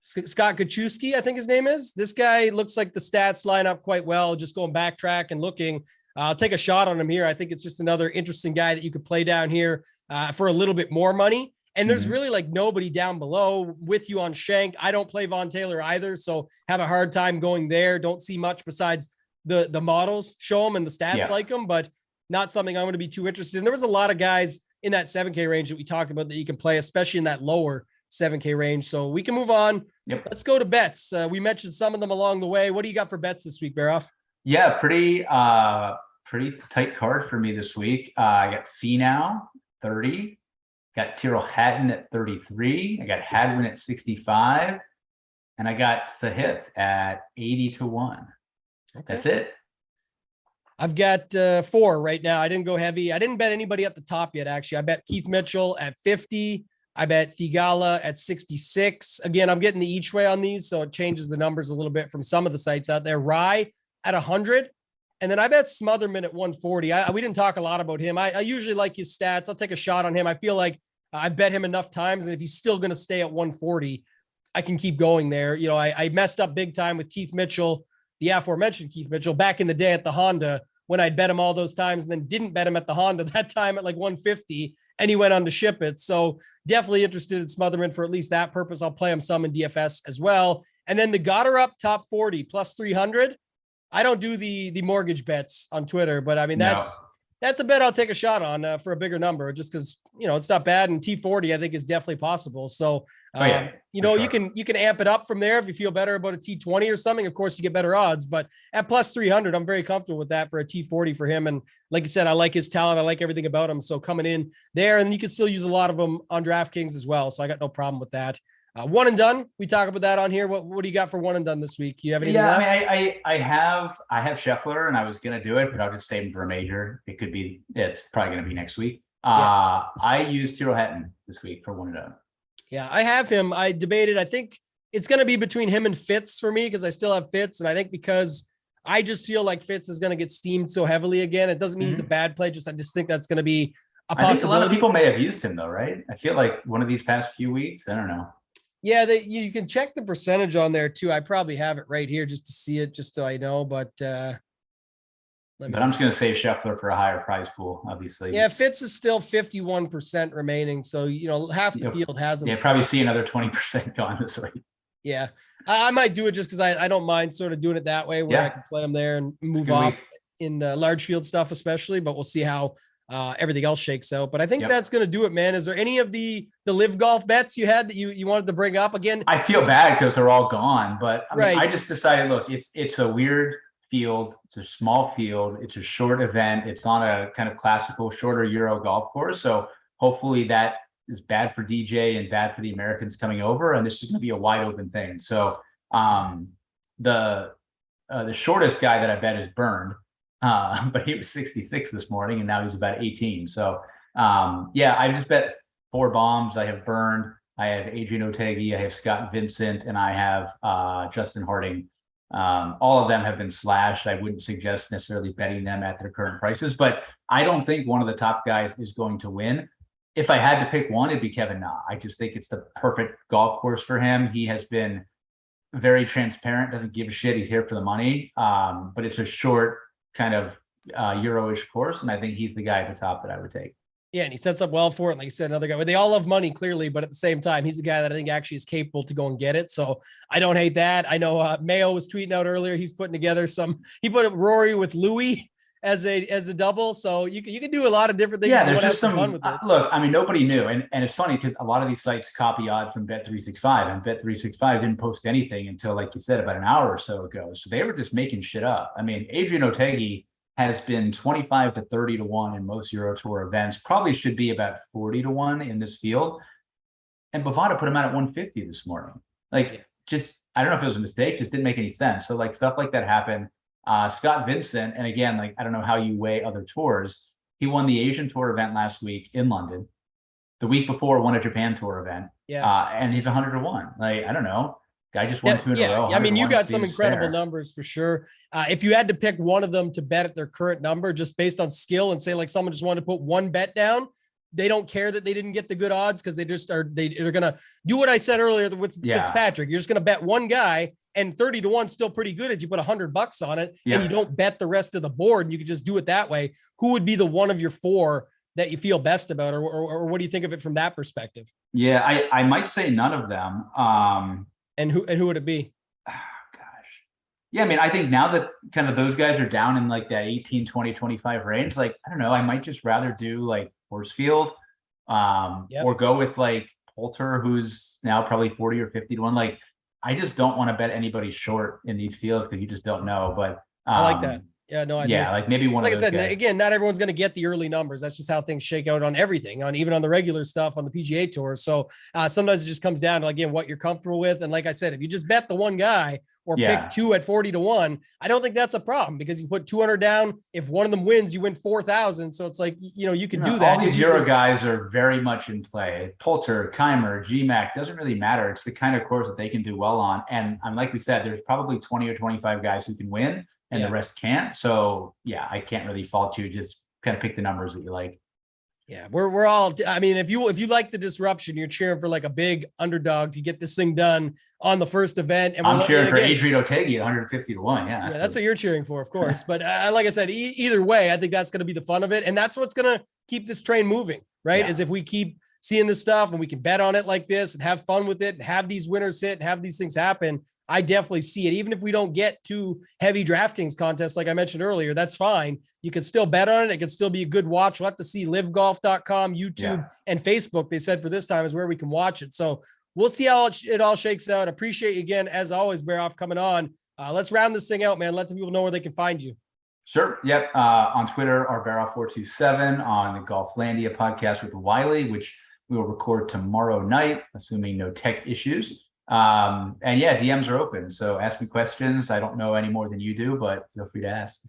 I think his name is. This guy looks like the stats line up quite well, just going backtrack and looking. I'll take a shot on him here. I think it's just another interesting guy that you could play down here for a little bit more money. And there's really like nobody down below with you on Schenk. I don't play Vaughn Taylor either, so have a hard time going there. Don't see much besides the models show them and the stats like them, but not something I'm going to be too interested in. There was a lot of guys in that 7K range that we talked about that you can play, especially in that lower 7K range. So we can move on. Let's go to bets. We mentioned some of them along the way. What do you got for bets this week, Baroff? Yeah, pretty tight card for me this week. I got Finau 30. Got Tyrrell Hatton at 33. I got Hadwin at 65. And I got Sahith at 80-1. Okay. That's it. I've got 4 right now. I didn't go heavy. I didn't bet anybody at the top yet, actually. I bet Keith Mitchell at 50. I bet Thigala at 66. Again, I'm getting the each way on these, so it changes the numbers a little bit from some of the sites out there. Rye at 100. And then I bet Smotherman at 140. We didn't talk a lot about him. I usually like his stats. I'll take a shot on him. I feel like I've bet him enough times. And if he's still going to stay at 140, I can keep going there. You know, I messed up big time with Keith Mitchell, the aforementioned Keith Mitchell, back in the day at the Honda when I'd bet him all those times and then didn't bet him at the Honda that time at like 150 and he went on to ship it. So definitely interested in Smotherman for at least that purpose. I'll play him some in DFS as well. And then the Goddard up top 40 plus 300. I don't do the mortgage bets on Twitter, but I mean, that's a bet I'll take a shot on for a bigger number just because, you know, it's not bad. And T40, I think, is definitely possible. So, you know, sure, you can amp it up from there if you feel better about a T20 or something. Of course, you get better odds, but at plus 300, I'm very comfortable with that for a T40 for him. And like I said, I like his talent. I like everything about him. So coming in there, and you can still use a lot of them on DraftKings as well. So I got no problem with that. One and done. We talk about that on here. What do you got for one and done this week? You have anything left? I mean, I have Scheffler, and I was going to do it, but I'll just save him for a major. It's probably going to be next week. I used Tyrrell Hatton this week for one and done. Yeah, I have him. I debated. I think it's going to be between him and Fitz for me because I still have Fitz, and I think because I just feel like Fitz is going to get steamed so heavily again. It doesn't mean he's a bad play. I just think that's going to be a possibility. I think a lot of people may have used him though, right? I feel like one of these past few weeks. I don't know. Yeah, you can check the percentage on there too. I probably have it right here just to see it, just so I know. But I'm just going to say Scheffler for a higher prize pool, obviously. Yeah, Fitz is still 51% remaining, so you know half the field has him. Yeah, probably see another 20% gone this week. Yeah, I might do it just because I don't mind sort of doing it that way, where I can play them there and move off in large field stuff, especially. But we'll see how everything else shakes out. But I think that's going to do it, man. Is there any of the live golf bets you had that you wanted to bring up again? I feel bad because they're all gone, but I mean, I just decided, look, it's a weird field. It's a small field. It's a short event. It's on a kind of classical shorter Euro golf course. So hopefully that is bad for DJ and bad for the Americans coming over. And this is going to be a wide open thing. So the shortest guy that I bet is Burned. But he was 66 this morning and now he's about 18. So I just bet 4 bombs. I have Burned, I have Adrian Otegi, I have Scott Vincent, and I have Justin Harding. All of them have been slashed. I wouldn't suggest necessarily betting them at their current prices, but I don't think one of the top guys is going to win. If I had to pick one, it'd be Kevin Na. I just think it's the perfect golf course for him. He has been very transparent, doesn't give a shit. He's here for the money. But it's a short kind of Euro-ish course, and I think he's the guy at the top that I would take. Yeah, and he sets up well for it. Like I said, another guy, but they all love money clearly, but at the same time, he's a guy that I think actually is capable to go and get it. So I don't hate that. I know Mayo was tweeting out earlier. He's putting together he put Rory with Louis as a double. So you can do a lot of different things. Yeah, there's just some fun with it. Look, I mean, nobody knew. And it's funny because a lot of these sites copy odds from Bet365, and Bet365 didn't post anything until, like you said, about an hour or so ago. So they were just making shit up. I mean, Adrian Otegi has been 25 to 30 to 1 in most Euro Tour events, probably should be about 40 to 1 in this field. And Bovada put him out at 150 this morning. Just, I don't know if it was a mistake, just didn't make any sense. So stuff like that happened. Scott Vincent, and again, I don't know how you weigh other tours. He won the Asian Tour event last week in London. The week before won a Japan Tour event. And he's 100 to 1. I don't know. Guy just won 2 in a row. I mean, you got some incredible numbers for sure. If you had to pick one of them to bet at their current number, just based on skill, and say like someone just wanted to put one bet down, they don't care that they didn't get the good odds because they're going to do what I said earlier with Fitzpatrick. You're just going to bet one guy, and 30 to 1 still pretty good if you put $100 on it and you don't bet the rest of the board. And you could just do it that way. Who would be the one of your 4 that you feel best about, or what do you think of it from that perspective? Yeah, I might say none of them. And who would it be? Oh, gosh. Yeah, I mean, I think now that kind of those guys are down in like that 18, 20, 25 range, I don't know, I might just rather do like Horsfield or go with like Poulter, who's now probably 40 or 50 to 1. I just don't want to bet anybody short in these fields because you just don't know. But I like that. Yeah, no, I do. Maybe one of those like I said, guys. Again, not everyone's going to get the early numbers. That's just how things shake out on everything, even on the regular stuff on the PGA Tour. So sometimes it just comes down to, again, what you're comfortable with. And like I said, if you just bet the one guy or pick 2 at 40 to 1, I don't think that's a problem because you put 200 down. If one of them wins, you win 4,000. So it's like, you can do that. All these Euro guys are very much in play. Poulter, Keimer, GMAC, doesn't really matter. It's the kind of course that they can do well on. And like we said, there's probably 20 or 25 guys who can win. and the rest can't. So yeah, I can't really fault you. Just kind of pick the numbers that you like. Yeah, we're all, I mean, if you like the disruption, you're cheering for like a big underdog to get this thing done on the first event. And I'm cheering for Adrian Otegi at 150-1. Yeah, that's what you're cheering for, of course. But like I said, either way, I think that's going to be the fun of it. And that's what's going to keep this train moving, right? Is if we keep seeing this stuff and we can bet on it like this and have fun with it and have these winners hit and have these things happen. I definitely see it. Even if we don't get to heavy DraftKings contests, like I mentioned earlier, that's fine. You can still bet on it. It can still be a good watch. We'll have to see livegolf.com, YouTube, and Facebook, they said for this time, is where we can watch it. So we'll see how it all shakes out. Appreciate you again, as always, Baroff, coming on. Let's round this thing out, man. Let the people know where they can find you. Sure. Yep. On Twitter, rbaroff427, on the Golflandia podcast with Wiley, which we will record tomorrow night, assuming no tech issues. And yeah, DMs are open. So ask me questions. I don't know any more than you do, but feel free to ask.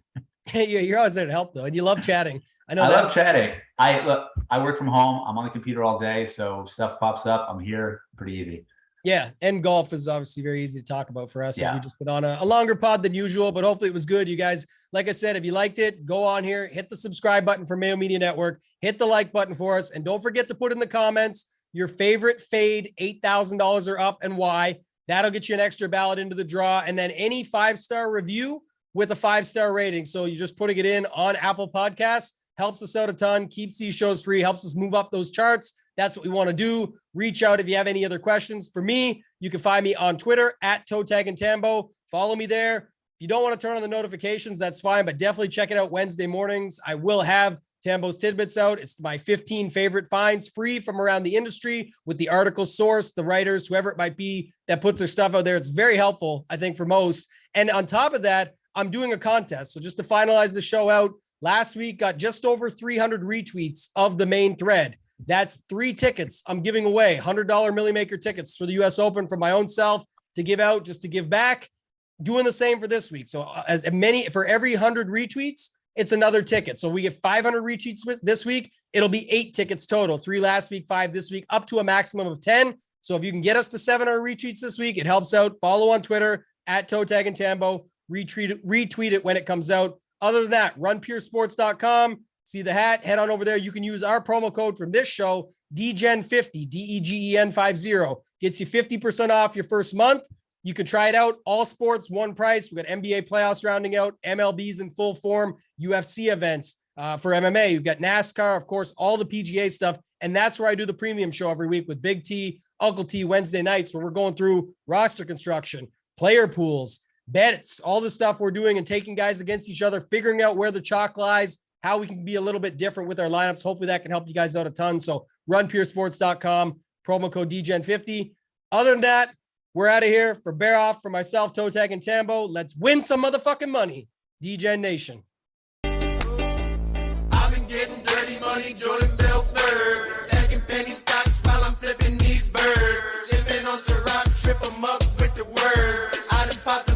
You're always there to help, though, and you love chatting. I love chatting. I work from home. I'm on the computer all day, so stuff pops up. I'm here. Pretty easy. Yeah, and golf is obviously very easy to talk about for us, as we just put on a longer pod than usual, but hopefully it was good. You guys, like I said, if you liked it, go on here, hit the subscribe button for Mayo Media Network, hit the like button for us, and don't forget to put in the comments your favorite fade, $8,000 or up, and why. That'll get you an extra ballot into the draw, and then any 5-star review with a 5-star rating. So you're just putting it in on Apple Podcasts, helps us out a ton, keeps these shows free, helps us move up those charts. That's what we want to do. Reach out if you have any other questions. For me, you can find me on Twitter at @ToeTagAndTambo. Follow me there. If you don't want to turn on the notifications, that's fine, but definitely check it out Wednesday mornings. I will have Tambo's Tidbits out. It's my 15 favorite finds, free from around the industry, with the article source, the writers, whoever it might be that puts their stuff out there. It's very helpful, I think, for most. And on top of that, I'm doing a contest. So just to finalize the show out, last week got just over 300 retweets of the main thread. That's 3 tickets I'm giving away, $100 Millie Maker tickets for the US Open for my own self to give out, just to give back. Doing the same for this week. So for every 100 retweets, it's another ticket. So we get 500 retweets this week. It'll be 8 tickets total, 3 last week, 5 this week, up to a maximum of 10. So if you can get us to 700 retweets this week, it helps out. Follow on Twitter at ToeTagAndTambo. Retweet it when it comes out. Other than that, runpuresports.com. See the hat, head on over there. You can use our promo code from this show, DEGEN50, DEGEN50. Gets you 50% off your first month. You can try it out. All sports, one price. We've got NBA playoffs rounding out, MLB's in full form, UFC events for MMA. You've got NASCAR, of course, all the PGA stuff. And that's where I do the premium show every week with Big T, Uncle T, Wednesday nights, where we're going through roster construction, player pools, bets, all the stuff we're doing and taking guys against each other, figuring out where the chalk lies, how we can be a little bit different with our lineups. Hopefully that can help you guys out a ton. So runpuresports.com, promo code DGen50. Other than that, we're out of here. For Baroff, for myself, Toe Tag and Tambo, let's win some motherfucking money. DGen Nation. I've been getting dirty money, Jordan Belfort. Stacking penny stocks while I'm flipping these birds. Sipping on Ciroc, trip 'em up with the words. I done popped the